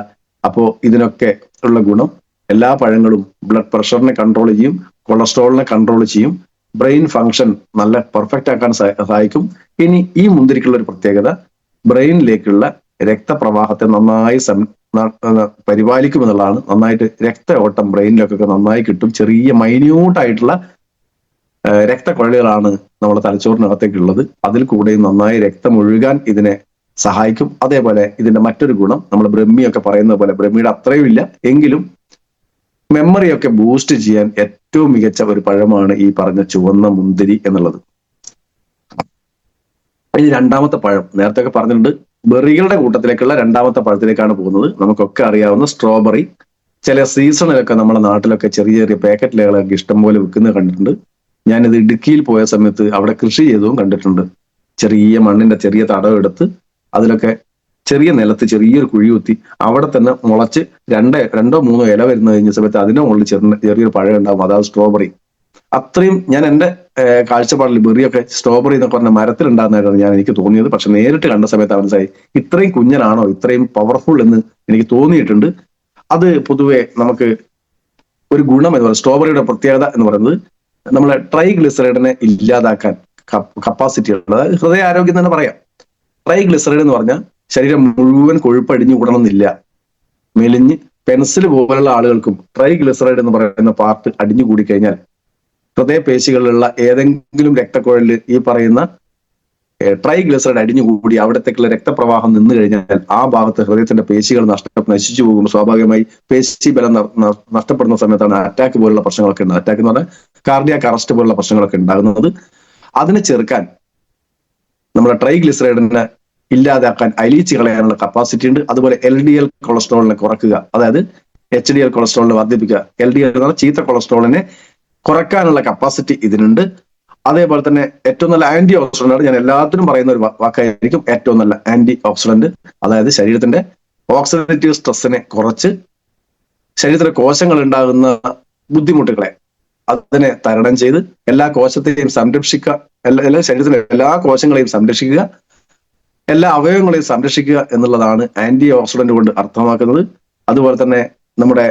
അപ്പോ ഇതിനൊക്കെ ഉള്ള ഗുണം, എല്ലാ പഴങ്ങളും ബ്ലഡ് പ്രഷറിനെ കൺട്രോൾ ചെയ്യും, കൊളസ്ട്രോളിനെ കൺട്രോൾ ചെയ്യും, ബ്രെയിൻ ഫംഗ്ഷൻ നല്ല പെർഫെക്റ്റ് ആക്കാൻ സഹായിക്കും. ഇനി ഈ മുന്തിരിക്കുള്ള ഒരു പ്രത്യേകത, ബ്രെയിനിലേക്കുള്ള രക്തപ്രവാഹത്തെ നന്നായി പരിപാലിക്കും എന്നുള്ളതാണ്. നന്നായിട്ട് രക്തയോട്ടം ബ്രെയിനിലേക്കൊക്കെ നന്നായി കിട്ടും. ചെറിയ മൈന്യൂട്ടായിട്ടുള്ള രക്തക്കുഴലുകളാണ് നമ്മുടെ തലച്ചോറിനകത്തേക്കുള്ളത്. അതിൽ കൂടെ നന്നായി രക്തം ഒഴുകാൻ ഇതിനെ സഹായിക്കും. അതേപോലെ ഇതിന്റെ മറ്റൊരു ഗുണം, നമ്മൾ ബ്രഹ്മിയൊക്കെ പറയുന്നത് പോലെ, ബ്രഹ്മിയുടെ അത്രയും ഇല്ല എങ്കിലും മെമ്മറിയൊക്കെ ബൂസ്റ്റ് ചെയ്യാൻ ഏറ്റവും മികച്ച ഒരു പഴമാണ് ഈ പറഞ്ഞ ചുവന്ന മുന്തിരി എന്നുള്ളത്. ഇനി രണ്ടാമത്തെ പഴം, നേരത്തെ ഒക്കെ പറഞ്ഞിട്ടുണ്ട്, ബെറികളുടെ കൂട്ടത്തിലേക്കുള്ള രണ്ടാമത്തെ പഴത്തിലേക്കാണ് പോകുന്നത്. നമുക്കൊക്കെ അറിയാവുന്ന സ്ട്രോബെറി. ചില സീസണിലൊക്കെ നമ്മുടെ നാട്ടിലൊക്കെ ചെറിയ ചെറിയ പാക്കറ്റിലൊക്കെ ഇഷ്ടംപോലെ വിൽക്കുന്നത് കണ്ടിട്ടുണ്ട്. ഞാനിത് ഇടുക്കിയിൽ പോയ സമയത്ത് അവിടെ കൃഷി ചെയ്തതും കണ്ടിട്ടുണ്ട്. ചെറിയ മണ്ണിന്റെ ചെറിയ തടം എടുത്ത് അതിലൊക്കെ ചെറിയ നിലത്ത് ചെറിയൊരു കുഴി കുത്തി അവിടെ തന്നെ മുളച്ച് രണ്ടോ മൂന്നോ ഇല വരുന്ന കഴിഞ്ഞ സമയത്ത് അതിന്റെ മുകളിൽ ചെറിയൊരു പഴം ഉണ്ടാവും. അതാണ് സ്ട്രോബെറി. അത്രയും ഞാൻ എൻ്റെ കാഴ്ചപ്പാടിൽ ബെറിയൊക്കെ സ്ട്രോബെറി എന്നൊക്കെ പറഞ്ഞ മരത്തിലുണ്ടാകുന്നതായിരുന്നു എനിക്ക് തോന്നിയത്. പക്ഷെ നേരിട്ട് കണ്ട സമയത്ത് മനസ്സിലായി ഇത്രയും കുഞ്ഞനാണോ, ഇത്രയും പവർഫുൾ എന്ന് എനിക്ക് തോന്നിയിട്ടുണ്ട്. അത് പൊതുവെ നമുക്ക് ഒരു ഗുണം എന്ന് പറയുന്നത്, സ്ട്രോബെറിയുടെ പ്രത്യേകത എന്ന് പറയുന്നത് നമ്മളെ ട്രൈഗ്ലിസറൈഡിനെ ഇല്ലാതാക്കാൻ കപ്പാസിറ്റി ഉള്ളത്. അതായത് ഹൃദയാരോഗ്യം തന്നെ പറയാം. ട്രൈഗ്ലിസറൈഡ് എന്ന് പറഞ്ഞാൽ ശരീരം മുഴുവൻ കൊഴുപ്പടിഞ്ഞു കൂടണമെന്നില്ല. മെലിഞ്ഞ് പെൻസിൽ പോലുള്ള ആളുകൾക്കും ട്രൈഗ്ലിസറൈഡ് എന്ന് പറയുന്ന പാർട്ട് അടിഞ്ഞു കൂടി കഴിഞ്ഞാൽ ഹൃദയപേശികളിലുള്ള ഏതെങ്കിലും രക്തക്കുഴലിൽ ഈ പറയുന്ന ട്രൈഗ്ലിസറൈഡ് അടിഞ്ഞുകൂടി അവിടത്തേക്കുള്ള രക്തപ്രവാഹം നിന്ന് കഴിഞ്ഞാൽ ആ ഭാഗത്ത് ഹൃദയത്തിന്റെ പേശികൾ നശിച്ചു പോകും. സ്വാഭാവികമായി പേശി ബലം നഷ്ടപ്പെടുന്ന സമയത്താണ് അറ്റാക്ക് പോലുള്ള പ്രശ്നങ്ങളൊക്കെ ഉണ്ടാകുന്നത്. അറ്റാക്ക് എന്ന് പറഞ്ഞാൽ കാർഡിയാക് അറസ്റ്റ് പോലുള്ള പ്രശ്നങ്ങളൊക്കെ ഉണ്ടാകുന്നത്. അതിനെ ചെറുക്കാൻ നമ്മളെ ട്രൈഗ്ലിസറൈഡിനെ ഇല്ലാതാക്കാൻ, അലിയിച്ച് കളയാനുള്ള കപ്പാസിറ്റി ഉണ്ട്. അതുപോലെ LDL കൊളസ്ട്രോളിനെ കുറയ്ക്കുക, അതായത് HDL കൊളസ്ട്രോളിനെ വർദ്ധിപ്പിക്കുക. LDL എന്ന് പറഞ്ഞാൽ ചീത്ത കൊളസ്ട്രോളിനെ കുറയ്ക്കാനുള്ള കപ്പാസിറ്റി ഇതിനുണ്ട്. അതേപോലെ തന്നെ ഏറ്റവും നല്ല ആന്റി ഓക്സിഡന്റ് ആണ്. ഞാൻ എല്ലാത്തിനും പറയുന്ന ഒരു വാക്കായിരിക്കും ഏറ്റവും നല്ല ആന്റി ഓക്സിഡന്റ്. അതായത് ശരീരത്തിന്റെ ഓക്സിഡേറ്റീവ് സ്ട്രെസ്സിനെ കുറച്ച് ശരീരത്തിലെ കോശങ്ങൾ ഉണ്ടാകുന്ന ബുദ്ധിമുട്ടുകളെ അതിനെ തരണം ചെയ്ത് എല്ലാ കോശത്തെയും സംരക്ഷിക്കുക, എല്ലാ ശരീരത്തിലെ എല്ലാ കോശങ്ങളെയും സംരക്ഷിക്കുക, എല്ലാ അവയവങ്ങളെയും സംരക്ഷിക്കുക എന്നുള്ളതാണ് ആന്റി ഓക്സിഡന്റ് കൊണ്ട് അർത്ഥമാക്കുന്നത്. അതുപോലെ തന്നെ നമ്മുടെ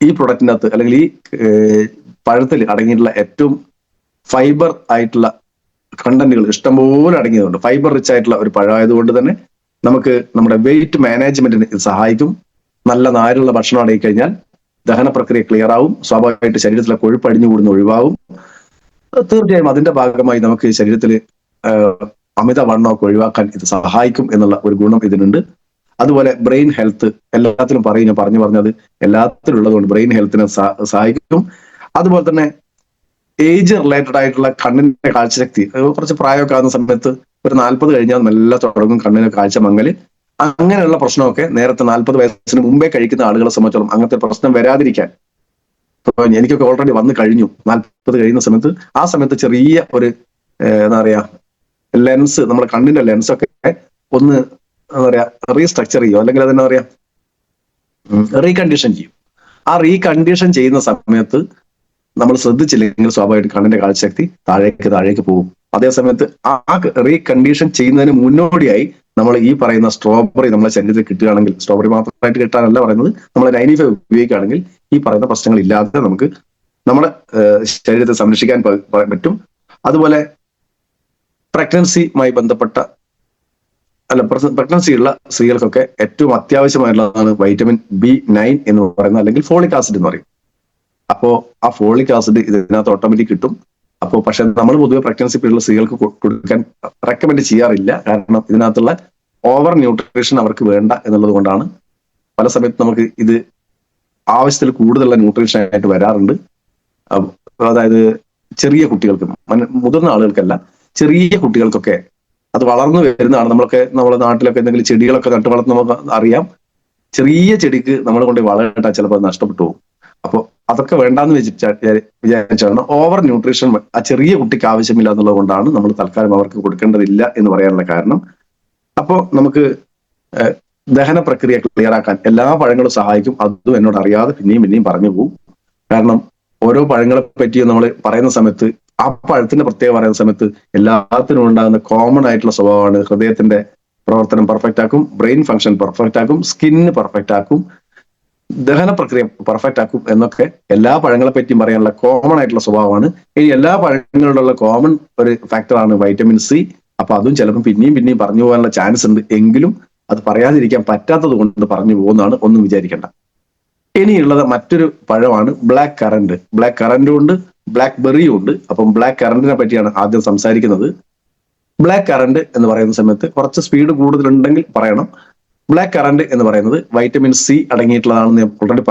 ഈ പ്രൊഡക്റ്റിനകത്ത് അല്ലെങ്കിൽ ഈ പഴത്തിൽ അടങ്ങിയിട്ടുള്ള ഏറ്റവും ഫൈബർ ആയിട്ടുള്ള കണ്ടന്റുകൾ ഇഷ്ടംപോലെ അടങ്ങിയതുകൊണ്ട്, ഫൈബർ റിച്ച് ആയിട്ടുള്ള ഒരു പഴമായതുകൊണ്ട് തന്നെ നമുക്ക് നമ്മുടെ വെയിറ്റ് മാനേജ്മെന്റിന് ഇത് സഹായിക്കും. നല്ല നാരുള്ള ഭക്ഷണം അടങ്ങി കഴിഞ്ഞാൽ ദഹന പ്രക്രിയ ക്ലിയർ ആവും. സ്വാഭാവികമായിട്ട് ശരീരത്തിലെ കൊഴുപ്പ് അടിഞ്ഞു കൂടുന്ന ഒഴിവാകും. തീർച്ചയായും അതിന്റെ ഭാഗമായി നമുക്ക് ശരീരത്തിൽ അമിതവണ്ണമൊക്കെ ഒഴിവാക്കാൻ ഇത് സഹായിക്കും എന്നുള്ള ഒരു ഗുണം ഇതിനുണ്ട്. അതുപോലെ ബ്രെയിൻ ഹെൽത്ത് എല്ലാത്തിലും പറയും, ഞാൻ പറഞ്ഞത് എല്ലാത്തിലും ഉള്ളതുകൊണ്ട് ബ്രെയിൻ ഹെൽത്തിനെ സഹായിക്കും. അതുപോലെ തന്നെ ഏജ് റിലേറ്റഡ് ആയിട്ടുള്ള കണ്ണിന്റെ കാഴ്ചശക്തി, കുറച്ച് പ്രായമൊക്കെ ആകുന്ന സമയത്ത് ഒരു 40 കഴിഞ്ഞാൽ മെല്ലെ തുടങ്ങും കണ്ണിന് കാഴ്ച മങ്ങല്. അങ്ങനെയുള്ള പ്രശ്നമൊക്കെ നേരത്തെ 40 വയസ്സിന് മുമ്പേ കഴിക്കുന്ന ആളുകളെ സംബന്ധിച്ചോളം അങ്ങനത്തെ പ്രശ്നം വരാതിരിക്കാൻ, ഇപ്പൊ എനിക്കൊക്കെ ഓൾറെഡി വന്നു കഴിഞ്ഞു 40 കഴിയുന്ന സമയത്ത്, ആ സമയത്ത് ചെറിയ ഒരു എന്താ പറയാ ലെൻസ്, നമ്മുടെ കണ്ണിന്റെ ലെൻസൊക്കെ ഒന്ന് എന്താ പറയാ റീസ്ട്രക്ചർ ചെയ്യും, അല്ലെങ്കിൽ അതെന്താ പറയാ റീകണ്ടീഷൻ ചെയ്യും. ആ റീകണ്ടീഷൻ ചെയ്യുന്ന സമയത്ത് നമ്മൾ ശ്രദ്ധിച്ചില്ലെങ്കിൽ സ്വാഭാവികമായിട്ട് കണ്ണിന്റെ കാഴ്ചശക്തി താഴേക്ക് പോകും. അതേസമയത്ത് ആ റീകണ്ടീഷൻ ചെയ്യുന്നതിന് മുന്നോടിയായി നമ്മൾ ഈ പറയുന്ന സ്ട്രോബെറി നമ്മളെ ശരീരത്തിൽ കിട്ടുകയാണെങ്കിൽ, സ്ട്രോബെറി മാത്രമായിട്ട് കിട്ടാനല്ല പറയുന്നത്, നമ്മൾ 95 ഉപയോഗിക്കുകയാണെങ്കിൽ ഈ പറയുന്ന പ്രശ്നങ്ങൾ ഇല്ലാതെ നമുക്ക് നമ്മുടെ ശരീരത്തെ സംരക്ഷിക്കാൻ പറ്റും. അതുപോലെ പ്രഗ്നൻസിയുമായി ബന്ധപ്പെട്ട പ്രഗ്നൻസി ഉള്ള സ്ത്രീകൾക്കൊക്കെ ഏറ്റവും അത്യാവശ്യമായിട്ടുള്ളതാണ് വൈറ്റമിൻ B9 എന്ന് പറയുന്നത്, അല്ലെങ്കിൽ ഫോളിക് ആസിഡ് എന്ന് പറയും. അപ്പോ ആ ഫോളിക് ആസിഡ് ഇതിനകത്ത് ഓട്ടോമാറ്റിക് കിട്ടും. അപ്പോൾ പക്ഷെ നമ്മൾ പൊതുവെ പ്രഗ്നൻസി പീരീഡിൽ സ്ത്രീകൾക്ക് കൊടുക്കാൻ റെക്കമെൻഡ് ചെയ്യാറില്ല. കാരണം ഇതിനകത്തുള്ള ഓവർ ന്യൂട്രീഷൻ അവർക്ക് വേണ്ട എന്നുള്ളത് കൊണ്ടാണ്. പല സമയത്ത് നമുക്ക് ഇത് ആവശ്യത്തിൽ കൂടുതലുള്ള ന്യൂട്രീഷൻ ആയിട്ട് വരാറുണ്ട്. അതായത് ചെറിയ കുട്ടികൾക്ക്, മുതിർന്ന ആളുകൾക്കല്ല, ചെറിയ കുട്ടികൾക്കൊക്കെ അത് വളർന്നു വരുന്നതാണ്. നമ്മുടെ നാട്ടിലൊക്കെ എന്തെങ്കിലും ചെടികളൊക്കെ നട്ടു വളർന്ന് നമുക്ക് അറിയാം. ചെറിയ ചെടിക്ക് നമ്മൾ കൊണ്ട് വളമിട്ടാൽ ചിലപ്പോൾ നഷ്ടപ്പെട്ടു പോകും. അപ്പോൾ അതൊക്കെ വേണ്ടാന്ന് വിചാരിച്ചാണ് ഓവർ ന്യൂട്രീഷൻ ആ ചെറിയ കുട്ടിക്ക് ആവശ്യമില്ല എന്നുള്ളത് കൊണ്ടാണ് നമ്മൾ തൽക്കാലം അവർക്ക് കൊടുക്കേണ്ടതില്ല എന്ന് പറയാനുള്ള കാരണം. അപ്പോൾ നമുക്ക് ദഹന പ്രക്രിയ ക്ലിയർ ആക്കാൻ എല്ലാ പഴങ്ങളും സഹായിക്കും. അതും എന്നോട് അറിയാതെ പിന്നെയും പറഞ്ഞു പോകും. കാരണം ഓരോ പഴങ്ങളെ പറ്റിയും നമ്മൾ പറയുന്ന സമയത്ത് ആ പഴത്തിന്റെ പ്രത്യേകം പറയുന്ന സമയത്ത് എല്ലാത്തിനും ഉണ്ടാകുന്ന കോമൺ ആയിട്ടുള്ള സ്വഭാവമാണ് ഹൃദയത്തിന്റെ പ്രവർത്തനം പെർഫെക്റ്റ് ആക്കും, ബ്രെയിൻ ഫംഗ്ഷൻ പെർഫെക്റ്റ് ആക്കും, സ്കിന്ന് പെർഫെക്റ്റ് ആക്കും, ദഹന പ്രക്രിയ പെർഫെക്റ്റ് ആക്കും എന്നൊക്കെ എല്ലാ പഴങ്ങളെ പറ്റിയും പറയാനുള്ള കോമൺ ആയിട്ടുള്ള സ്വഭാവമാണ്. ഇനി എല്ലാ പഴങ്ങളിലുള്ള കോമൺ ഒരു ഫാക്ടറാണ് വൈറ്റമിൻ സി. അപ്പൊ അതും ചിലപ്പോൾ പിന്നെയും പറഞ്ഞു പോകാനുള്ള ചാൻസ് ഉണ്ട്. എങ്കിലും അത് പറയാതിരിക്കാൻ പറ്റാത്തത് കൊണ്ട് പറഞ്ഞു പോകുന്നതാണ്, ഒന്നും വിചാരിക്കേണ്ട. ഇനിയുള്ളത് മറ്റൊരു പഴമാണ് ബ്ലാക്ക് കറന്റ്. ബ്ലാക്ക് കറന്റും ഉണ്ട്, ബ്ലാക്ക് ബെറിയും ഉണ്ട്. അപ്പം ബ്ലാക്ക് കറന്റിനെ പറ്റിയാണ് ആദ്യം സംസാരിക്കുന്നത്. ബ്ലാക്ക് കറന്റ് എന്ന് പറയുന്ന സമയത്ത് കുറച്ച് സ്പീഡ് കൂടുതലുണ്ടെങ്കിൽ പറയണം. ബ്ലാക്ക് കറന്റ് എന്ന് പറയുന്നത് വൈറ്റമിൻ സി അടങ്ങിയിട്ടുള്ളതാണെന്ന് ഞാൻ ഓൾറെഡി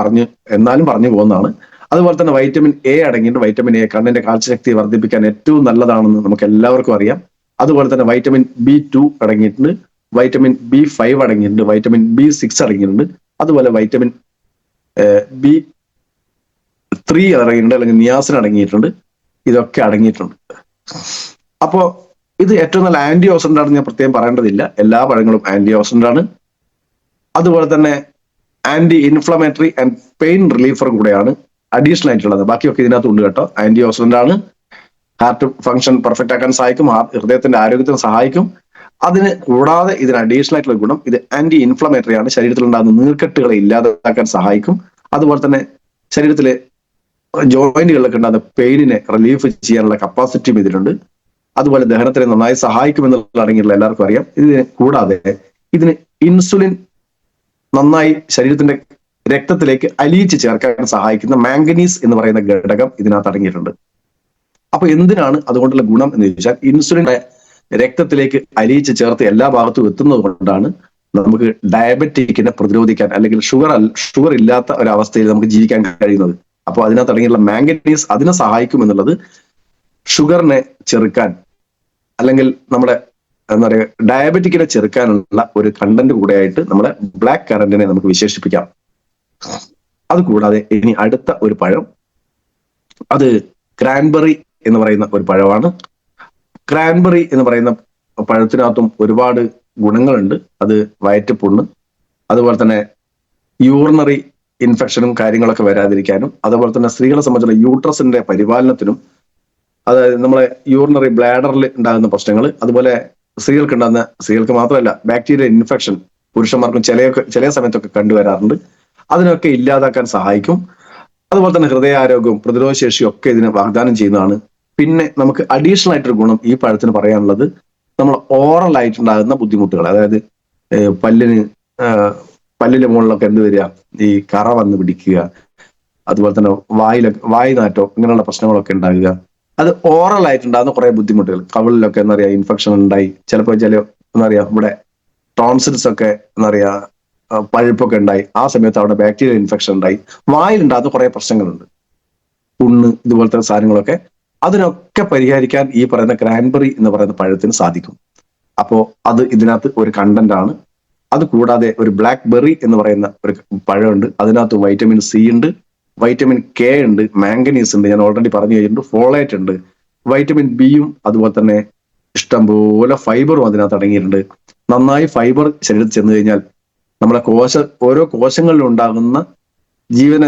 എന്നാലും പറഞ്ഞു പോകുന്നതാണ്. അതുപോലെ തന്നെ വൈറ്റമിൻ എ അടങ്ങിയിട്ട്, വൈറ്റമിൻ എ കണ്ണിന്റെ കാഴ്ചശക്തി വർദ്ധിപ്പിക്കാൻ ഏറ്റവും നല്ലതാണെന്ന് നമുക്ക് എല്ലാവർക്കും അറിയാം. അതുപോലെ തന്നെ വൈറ്റമിൻ B2 അടങ്ങിയിട്ടുണ്ട്, വൈറ്റമിൻ B5 അടങ്ങിയിട്ടുണ്ട്, വൈറ്റമിൻ B6 അടങ്ങിയിട്ടുണ്ട്, അതുപോലെ വൈറ്റമിൻ B3 അടങ്ങിയിട്ടുണ്ട്, അല്ലെങ്കിൽ നിയാസിൻ അടങ്ങിയിട്ടുണ്ട്. ഇതൊക്കെ അടങ്ങിയിട്ടുണ്ട്. അപ്പോ ഇത് ഏറ്റവും നല്ല ആന്റി ഓക്സിഡന്റ് ആണെന്ന് ഞാൻ പ്രത്യേകം പറയേണ്ടതില്ല. എല്ലാ പഴങ്ങളും ആന്റി ഓക്സിഡന്റ് ആണ്. അതുപോലെ തന്നെ ആന്റി ഇൻഫ്ലമേറ്ററി ആൻഡ് പെയിൻ റിലീഫർ കൂടെയാണ് അഡീഷണൽ ആയിട്ടുള്ളത്. ബാക്കിയൊക്കെ ഇതിനകത്ത് ഉണ്ട് കേട്ടോ. ആന്റി ഓക്സിഡന്റ് ആണ്, ഹാർട്ട് ഫംഗ്ഷൻ പെർഫെക്റ്റ് ആക്കാൻ സഹായിക്കും, ഹൃദയത്തിന്റെ ആരോഗ്യത്തിന് സഹായിക്കും. അതിന് കൂടാതെ ഇതിന് അഡീഷണൽ ആയിട്ടുള്ള ഗുണം, ഇത് ആന്റി ഇൻഫ്ലമേറ്ററി ആണ്, ശരീരത്തിൽ ഉണ്ടാകുന്ന നീർക്കെട്ടുകളെ ഇല്ലാതാക്കാൻ സഹായിക്കും. അതുപോലെ തന്നെ ശരീരത്തിലെ ജോയിന്റുകളിലൊക്കെ ഉണ്ടാകുന്ന പെയിനിനെ റിലീഫ് ചെയ്യാനുള്ള കപ്പാസിറ്റിയും ഇതിലുണ്ട്. അതുപോലെ ദഹനത്തിനെ നന്നായി സഹായിക്കുമെന്നുള്ള അടങ്ങിയിട്ടുള്ള എല്ലാവർക്കും അറിയാം. ഇതിന് കൂടാതെ ഇതിന് ഇൻസുലിൻ നന്നായി ശരീരത്തിന്റെ രക്തത്തിലേക്ക് അലിയിച്ച് ചേർക്കാൻ സഹായിക്കുന്ന മാംഗനീസ് എന്ന് പറയുന്ന ഘടകം ഇതിനകത്ത് അടങ്ങിയിട്ടുണ്ട്. അപ്പൊ എന്തിനാണ് അതുകൊണ്ടുള്ള ഗുണം എന്ന് ചോദിച്ചാൽ, ഇൻസുലിൻ രക്തത്തിലേക്ക് അലിയിച്ച് ചേർത്ത് എല്ലാ ഭാഗത്തും എത്തുന്നത് കൊണ്ടാണ് നമുക്ക് ഡയബറ്റിക്കിനെ പ്രതിരോധിക്കാൻ, അല്ലെങ്കിൽ ഷുഗർ ഇല്ലാത്ത ഒരവസ്ഥയിൽ നമുക്ക് ജീവിക്കാൻ കഴിയുന്നത്. അപ്പോൾ അതിനകത്ത് അടങ്ങിയിട്ടുള്ള മാംഗനീസ് അതിനെ സഹായിക്കും എന്നുള്ളത് ഷുഗറിനെ ചെറുക്കാൻ, അല്ലെങ്കിൽ നമ്മുടെ എന്താ പറയുക ഡയബറ്റിക്കിനെ ചെറുക്കാനുള്ള ഒരു കണ്ടന്റ് കൂടെയായിട്ട് നമ്മളെ ബ്ലാക്ക് കറന്റിനെ നമുക്ക് വിശേഷിപ്പിക്കാം. അതുകൂടാതെ ഇനി അടുത്ത ഒരു പഴം, അത് ക്രാൻബെറി എന്ന് പറയുന്ന ഒരു പഴമാണ്. ക്രാൻബെറി എന്ന് പറയുന്ന പഴത്തിനകത്തും ഒരുപാട് ഗുണങ്ങളുണ്ട്. അത് വയറ്റുപുണ്ണ്, അതുപോലെ തന്നെ യൂറിനറി ഇൻഫെക്ഷനും കാര്യങ്ങളൊക്കെ വരാതിരിക്കാനും, അതുപോലെ തന്നെ സ്ത്രീകളെ സംബന്ധിച്ചുള്ള യൂട്രസിന്റെ പരിപാലനത്തിനും, അതായത് നമ്മളെ യൂറിനറി ബ്ലാഡറിൽ ഉണ്ടാകുന്ന പ്രശ്നങ്ങൾ, അതുപോലെ സ്ത്രീകൾക്ക് മാത്രമല്ല ബാക്ടീരിയൽ ഇൻഫെക്ഷൻ പുരുഷന്മാർക്കും ചില സമയത്തൊക്കെ കണ്ടുവരാറുണ്ട്. അതിനൊക്കെ ഇല്ലാതാക്കാൻ സഹായിക്കും. അതുപോലെ തന്നെ ഹൃദയാരോഗ്യവും പ്രതിരോധ ശേഷിയും ഒക്കെ ഇതിന് വാഗ്ദാനം ചെയ്യുന്നതാണ്. പിന്നെ നമുക്ക് അഡീഷണൽ ആയിട്ടൊരു ഗുണം ഈ പഴത്തിന് പറയാനുള്ളത്, നമ്മൾ ഓറൽ ആയിട്ടുണ്ടാകുന്ന ബുദ്ധിമുട്ടുകൾ, അതായത് പല്ലിന്റെ മുകളിലൊക്കെ എന്ത് വരിക, ഈ കറ വന്ന് പിടിക്കുക, അതുപോലെ തന്നെ വായു നാറ്റോ ഇങ്ങനെയുള്ള പ്രശ്നങ്ങളൊക്കെ ഉണ്ടാകുക, അത് ഓറൽ ആയിട്ടുണ്ടാകുന്ന കുറെ ബുദ്ധിമുട്ടുകൾ. കവിളിലൊക്കെ എന്താ പറയാ ഇൻഫെക്ഷൻ ഉണ്ടായി, ചിലപ്പോൾ എന്താ പറയാ ഇവിടെ ടോൺസിൽസ് ഒക്കെ എന്താ പറയാ പഴുപ്പൊക്കെ ഉണ്ടായി, ആ സമയത്ത് അവിടെ ബാക്ടീരിയൽ ഇൻഫെക്ഷൻ ഉണ്ടായി, വായിലുണ്ടാകുന്ന കുറെ പ്രശ്നങ്ങളുണ്ട്, പുണ്ണ്, ഇതുപോലത്തെ സാധനങ്ങളൊക്കെ അതിനൊക്കെ പരിഹരിക്കാൻ ഈ പറയുന്ന ക്രാൻബെറി എന്ന് പറയുന്ന പഴത്തിന് സാധിക്കും. അപ്പോ അത് ഇതിനകത്ത് ഒരു കണ്ടന്റ് ആണ്. അത് കൂടാതെ ഒരു ബ്ലാക്ക് ബെറി എന്ന് പറയുന്ന ഒരു പഴമുണ്ട്. അതിനകത്ത് വൈറ്റമിൻ സി ഉണ്ട്, വൈറ്റമിൻ കെ ഉണ്ട്, മാംഗനീസ് ഉണ്ട്, ഞാൻ ഓൾറെഡി പറഞ്ഞു കഴിഞ്ഞിട്ടുണ്ട്, ഫോളേറ്റ് ഉണ്ട്, വൈറ്റമിൻ ബിയും അതുപോലെ തന്നെ ഇഷ്ടംപോലെ ഫൈബറും അതിനകത്ത് അടങ്ങിയിട്ടുണ്ട്. നന്നായി ഫൈബർ ശരീരത്തിൽ ചെന്ന് കഴിഞ്ഞാൽ നമ്മളെ ഓരോ കോശങ്ങളിലും ഉണ്ടാകുന്ന ജീവൻ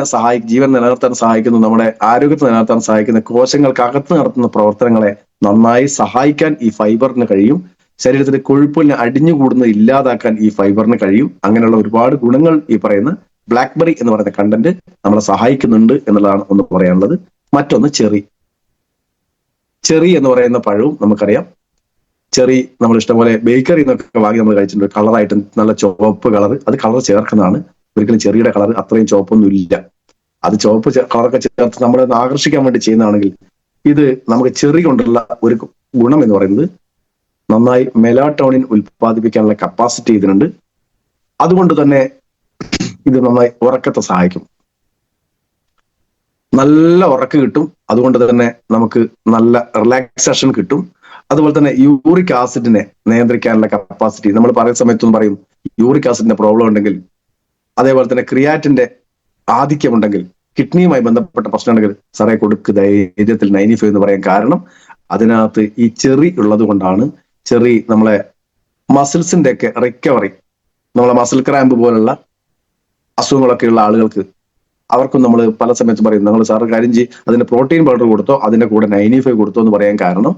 നിലനിർത്താൻ സഹായിക്കുന്ന, നമ്മുടെ ആരോഗ്യത്തെ നിലനിർത്താൻ സഹായിക്കുന്ന കോശങ്ങൾക്കകത്ത് നടത്തുന്ന പ്രവർത്തനങ്ങളെ നന്നായി സഹായിക്കാൻ ഈ ഫൈബറിന് കഴിയും. ശരീരത്തിലെ കൊഴുപ്പിനെ അടിഞ്ഞുകൂടുന്നത് ഇല്ലാതാക്കാൻ ഈ ഫൈബറിന് കഴിയും. അങ്ങനെയുള്ള ഒരുപാട് ഗുണങ്ങൾ ഈ പറയുന്ന ബ്ലാക്ക്ബെറി എന്ന് പറയുന്ന കണ്ടന്റ് നമ്മളെ സഹായിക്കുന്നുണ്ട് എന്നുള്ളതാണ് ഒന്ന് പറയാനുള്ളത്. മറ്റൊന്ന് ചെറി എന്ന് പറയുന്ന പഴവും നമുക്കറിയാം. ചെറി നമ്മൾ ഇഷ്ടംപോലെ ബേക്കറി എന്നൊക്കെ വാങ്ങി നമ്മൾ കഴിച്ചിട്ടുണ്ട്. കളറായിട്ട് നല്ല ചുവപ്പ് കളർ, അത് കളർ ചേർക്കുന്നതാണ്. ഒരിക്കലും ചെറിയുടെ കളർ അത്രയും ചുവപ്പൊന്നും ഇല്ല. അത് ചുവപ്പ് കളറൊക്കെ ചേർത്ത് നമ്മളെ ആകർഷിക്കാൻ വേണ്ടി ചെയ്യുന്നതാണെങ്കിൽ, ഇത് നമുക്ക് ചെറി കൊണ്ടുള്ള ഒരു ഗുണം എന്ന് പറയുന്നത് നന്നായി മെലാറ്റോണിൻ ഉൽപ്പാദിപ്പിക്കാനുള്ള കപ്പാസിറ്റി ഇതിനുണ്ട്. അതുകൊണ്ട് തന്നെ ഇത് നന്നായി ഉറക്കത്തെ സഹായിക്കും. നല്ല ഉറക്കം കിട്ടും. അതുകൊണ്ട് തന്നെ നമുക്ക് നല്ല റിലാക്സേഷൻ കിട്ടും. അതുപോലെ തന്നെ യൂറിക് ആസിഡിനെ നിയന്ത്രിക്കാനുള്ള കപ്പാസിറ്റി, നമ്മൾ പറയുന്ന സമയത്തൊന്നും പറയും യൂറിക് ആസിഡിന്റെ പ്രോബ്ലം ഉണ്ടെങ്കിൽ, അതേപോലെ തന്നെ ക്രിയാറ്റിന്റെ ആധിക്യമുണ്ടെങ്കിൽ, കിഡ്നിയുമായി ബന്ധപ്പെട്ട പ്രശ്നം ഉണ്ടെങ്കിൽ സാറേ കൊടുക്ക് ധൈര്യത്തിൽ 95 എന്ന് പറയാൻ കാരണം അതിനകത്ത് ഈ ചെറി ഉള്ളത് കൊണ്ടാണ്. ചെറി നമ്മളെ മസിൽസിന്റെ ഒക്കെ റിക്കവറി, നമ്മളെ മസിൽ ക്രാമ്പ് പോലുള്ള അസുഖങ്ങളൊക്കെ ഉള്ള ആളുകൾക്ക് അവർക്കും നമ്മൾ പല സമയത്ത് പറയും നമ്മൾ സാറ് കാര്യം അതിന് പ്രോട്ടീൻ പൗഡർ കൊടുത്തോ അതിന്റെ കൂടെ 95 കൊടുത്തോ എന്ന് പറയാൻ കാരണം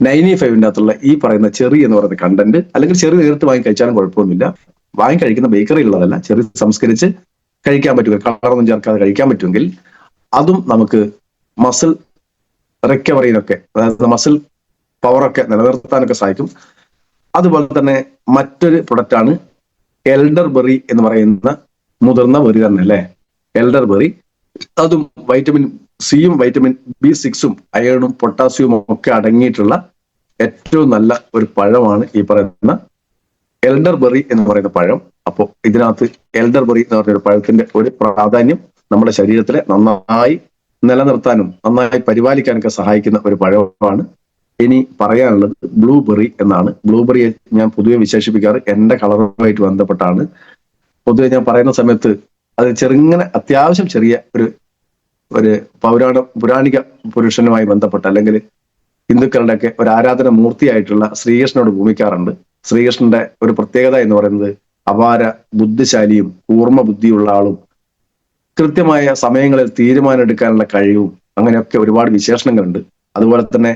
95ന്റെ അകത്തുള്ള ഈ പറയുന്ന ചെറി എന്ന് പറയുന്ന കണ്ടന്റ്, അല്ലെങ്കിൽ ചെറി നേരിട്ട് വാങ്ങി കഴിച്ചാലും കുഴപ്പമൊന്നുമില്ല. വാങ്ങി കഴിക്കുന്ന ബേക്കറി ഉള്ളതല്ല, ചെറി സംസ്കരിച്ച് കഴിക്കാൻ പറ്റുമെങ്കിൽ, കളറൊന്നും ചേർക്കാതെ കഴിക്കാൻ പറ്റുമെങ്കിൽ അതും നമുക്ക് മസിൽ റിക്കവറിനൊക്കെ, അതായത് മസിൽ പവറൊക്കെ നിലനിർത്താനൊക്കെ സഹായിക്കും. അതുപോലെ തന്നെ മറ്റൊരു പ്രൊഡക്റ്റാണ് എൽഡർ ബെറി എന്ന് പറയുന്ന മുതിർന്ന ബെറി തന്നെ അല്ലേ, എൽഡർ ബെറി. അതും വൈറ്റമിൻ സിയും വൈറ്റമിൻ B6ഉം അയണും പൊട്ടാസ്യവും ഒക്കെ അടങ്ങിയിട്ടുള്ള ഏറ്റവും നല്ല ഒരു പഴമാണ് ഈ പറയുന്ന എൽഡർ ബെറി എന്ന് പറയുന്ന പഴം. അപ്പോൾ ഇതിനകത്ത് എൽഡർ ബെറി എന്ന് പറയുന്ന പഴത്തിന്റെ ഒരു പ്രാധാന്യം നമ്മുടെ ശരീരത്തിലെ നന്നായി നിലനിർത്താനും നന്നായി പരിപാലിക്കാനൊക്കെ സഹായിക്കുന്ന ഒരു പഴമാണ്. ഇനി പറയാനുള്ളത് ബ്ലൂബെറി എന്നാണ്. ബ്ലൂബെറിയെ ഞാൻ പൊതുവെ വിശേഷിപ്പിക്കാറ് എന്റെ കളറുമായിട്ട് ബന്ധപ്പെട്ടാണ്. പൊതുവെ ഞാൻ പറയുന്ന സമയത്ത് അത് ചെറുങ്ങനെ അത്യാവശ്യം ചെറിയ ഒരു പുരാണിക പുരുഷനുമായി ബന്ധപ്പെട്ട, അല്ലെങ്കിൽ ഹിന്ദുക്കളുടെ ഒക്കെ ഒരു ആരാധന മൂർത്തിയായിട്ടുള്ള ശ്രീകൃഷ്ണനോട് ഭൂമിക്കാറുണ്ട്. ശ്രീകൃഷ്ണന്റെ ഒരു പ്രത്യേകത എന്ന് പറയുന്നത് അപാര ബുദ്ധിശാലിയും കൂർമ്മ ബുദ്ധിയുള്ള ആളും കൃത്യമായ സമയങ്ങളിൽ തീരുമാനം എടുക്കാനുള്ള കഴിവും അങ്ങനെയൊക്കെ ഒരുപാട് വിശേഷണങ്ങളുണ്ട്. അതുപോലെ തന്നെ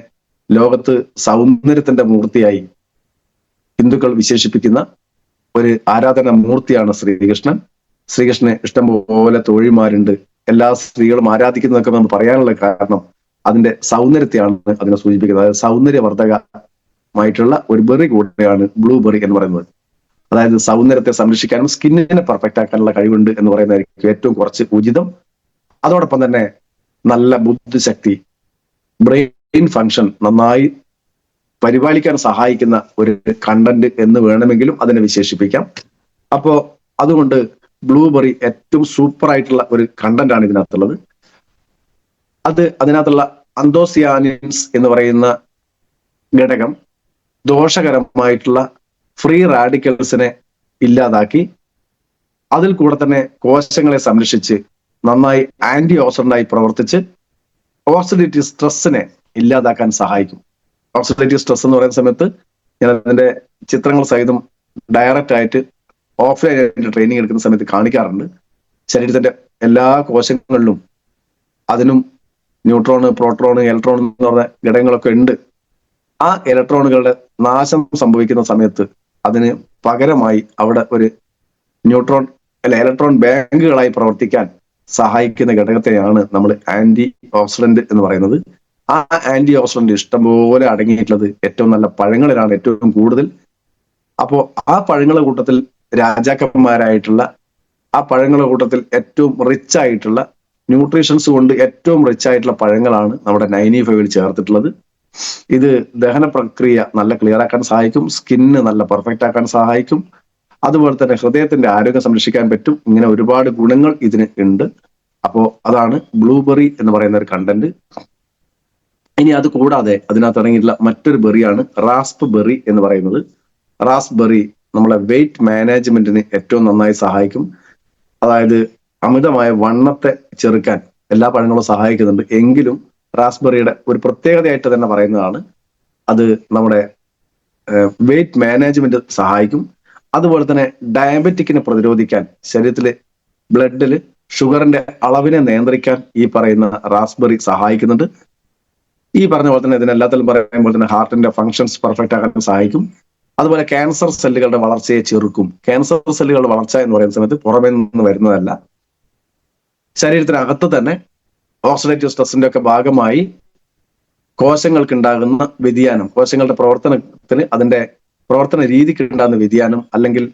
ലോകത്ത് സൗന്ദര്യത്തിന്റെ മൂർത്തിയായി ഹിന്ദുക്കൾ വിശേഷിപ്പിക്കുന്ന ഒരു ആരാധന മൂർത്തിയാണ് ശ്രീകൃഷ്ണൻ. ശ്രീകൃഷ്ണന് ഇഷ്ടംപോലെ തോഴിമാരുണ്ട്. എല്ലാ സ്ത്രീകളും ആരാധിക്കുന്നതൊക്കെ നമ്മൾ പറയാനുള്ള കാരണം അതിന്റെ സൗന്ദര്യത്തെയാണ് അതിനെ സൂചിപ്പിക്കുന്നത്. അതായത് സൗന്ദര്യവർദ്ധകമായിട്ടുള്ള ഒരു ബെറി കൂടെയാണ് ബ്ലൂബെറി എന്ന് പറയുന്നത്. അതായത് സൗന്ദര്യത്തെ സംരക്ഷിക്കാനും സ്കിന്നിനെ പെർഫെക്റ്റ് ആക്കാനുള്ള കഴിവുണ്ട് എന്ന് പറയുന്നതായിരിക്കും ഏറ്റവും കുറച്ച് ഉചിതം. അതോടൊപ്പം തന്നെ നല്ല ബുദ്ധിശക്തി, ബ്രെയിൻ ഫങ്ഷൻ നന്നായി പരിപാലിക്കാൻ സഹായിക്കുന്ന ഒരു കണ്ടന്റ് എന്ന് വേണമെങ്കിലും അതിനെ വിശേഷിപ്പിക്കാം. അപ്പോ അതുകൊണ്ട് ബ്ലൂബെറി ഏറ്റവും സൂപ്പർ ആയിട്ടുള്ള ഒരു കണ്ടന്റ് ആണ് ഇതിനകത്തുള്ളത്. അതിനകത്തുള്ള അന്തോസിയാനിൻസ് എന്ന് പറയുന്ന ഘടകം ദോഷകരമായിട്ടുള്ള ഫ്രീ റാഡിക്കൽസിനെ ഇല്ലാതാക്കി അതിൽ കൂടെ തന്നെ കോശങ്ങളെ സംരക്ഷിച്ച് നന്നായി ആന്റി ഓക്സിഡന്റായി പ്രവർത്തിച്ച് ഓക്സിഡേറ്റീവ് സ്ട്രെസ്സിനെ ഇല്ലാതാക്കാൻ സഹായിക്കും. ഓക്സിഡേറ്റീവ് സ്ട്രെസ് എന്ന് പറയുന്ന സമയത്ത് ഞാൻ അതിന്റെ ചിത്രങ്ങൾ സഹിതം ഡയറക്റ്റ് ആയിട്ട് ഓഫ്ലൈൻ ആയിട്ട് ട്രെയിനിങ് എടുക്കുന്ന സമയത്ത് കാണിക്കാറുണ്ട്. ശരീരത്തിന്റെ എല്ലാ കോശങ്ങളിലും അതിനും ന്യൂട്രോണ്, പ്രോട്ടോണ്, ഇലക്ട്രോൺ എന്ന് പറഞ്ഞ ഘടകങ്ങളൊക്കെ ഉണ്ട്. ആ ഇലക്ട്രോണുകളുടെ നാശം സംഭവിക്കുന്ന സമയത്ത് അതിന് പകരമായി അവിടെ ഒരു ഇലക്ട്രോൺ ബാങ്കുകളായി പ്രവർത്തിക്കാൻ സഹായിക്കുന്ന ഘടകത്തെയാണ് നമ്മൾ ആന്റി ഓക്സിഡന്റ് എന്ന് പറയുന്നത്. ആ ആന്റി ഓക്സിഡന്റ് ഇഷ്ടംപോലെ അടങ്ങിയിട്ടുള്ളത് ഏറ്റവും നല്ല പഴങ്ങളിലാണ് ഏറ്റവും കൂടുതൽ. അപ്പോ ആ പഴങ്ങളുടെ കൂട്ടത്തിൽ രാജാക്കന്മാരായിട്ടുള്ള ആ പഴങ്ങളുടെ കൂട്ടത്തിൽ ഏറ്റവും റിച്ച് ആയിട്ടുള്ള ന്യൂട്രീഷൻസ് കൊണ്ട് ഏറ്റവും റിച്ച് ആയിട്ടുള്ള പഴങ്ങളാണ് നമ്മുടെ 95ൽ ചേർത്തിട്ടുള്ളത്. ഇത് ദഹന പ്രക്രിയ നല്ല ക്ലിയർ ആക്കാൻ സഹായിക്കും, സ്കിന്ന് നല്ല പെർഫെക്റ്റ് ആക്കാൻ സഹായിക്കും, അതുപോലെ തന്നെ ഹൃദയത്തിന്റെ ആരോഗ്യം സംരക്ഷിക്കാൻ പറ്റും. ഇങ്ങനെ ഒരുപാട് ഗുണങ്ങൾ ഇതിന് ഉണ്ട്. അപ്പോ അതാണ് ബ്ലൂബെറി എന്ന് പറയുന്ന ഒരു കണ്ടന്റ്. ഇനി അത് കൂടാതെ അതിനകത്ത് അടങ്ങിയിട്ടുള്ള മറ്റൊരു ബെറിയാണ് റാസ്പ് എന്ന് പറയുന്നത്. റാസ്പെറി നമ്മളെ വെയിറ്റ് മാനേജ്മെന്റിന് ഏറ്റവും നന്നായി സഹായിക്കും. അതായത് അമിതമായ വണ്ണത്തെ ചെറുക്കാൻ എല്ലാ പഴങ്ങളും സഹായിക്കുന്നുണ്ട്. എങ്കിലും റാസ്ബെറിയുടെ ഒരു പ്രത്യേകതയായിട്ട് തന്നെ പറയുന്നതാണ്, അത് നമ്മുടെ വെയിറ്റ് മാനേജ്മെന്റ് സഹായിക്കും. അതുപോലെ തന്നെ ഡയബറ്റിക്കിനെ പ്രതിരോധിക്കാൻ, ശരീരത്തിലെ ബ്ലഡിൽ ഷുഗറിന്റെ അളവിനെ നിയന്ത്രിക്കാൻ ഈ പറയുന്ന റാസ്ബെറി സഹായിക്കുന്നുണ്ട്. ഈ പറഞ്ഞ പോലെ തന്നെ ഇതിനെല്ലാത്തിലും പറയുമ്പോൾ തന്നെ ഹാർട്ടിന്റെ ഫങ്ഷൻസ് പെർഫെക്റ്റ് ആക്കാൻ സഹായിക്കും. അതുപോലെ ക്യാൻസർ സെല്ലുകളുടെ വളർച്ചയെ ചെറുക്കും. ക്യാൻസർ സെല്ലുകളുടെ വളർച്ച എന്ന് പറയുന്ന സമയത്ത് പുറമേ നിന്ന് വരുന്നതല്ല, ശരീരത്തിനകത്ത് തന്നെ ഓക്സിഡേറ്റീവ് സ്ട്രെസിന്റെ ഒക്കെ ഭാഗമായി കോശങ്ങൾക്ക് ഉണ്ടാകുന്ന വ്യതിയാനം, കോശങ്ങളുടെ പ്രവർത്തനത്തിന് അതിന്റെ പ്രവർത്തന രീതിക്ക് ഉണ്ടാകുന്ന വ്യതിയാനം, അല്ലെങ്കിൽ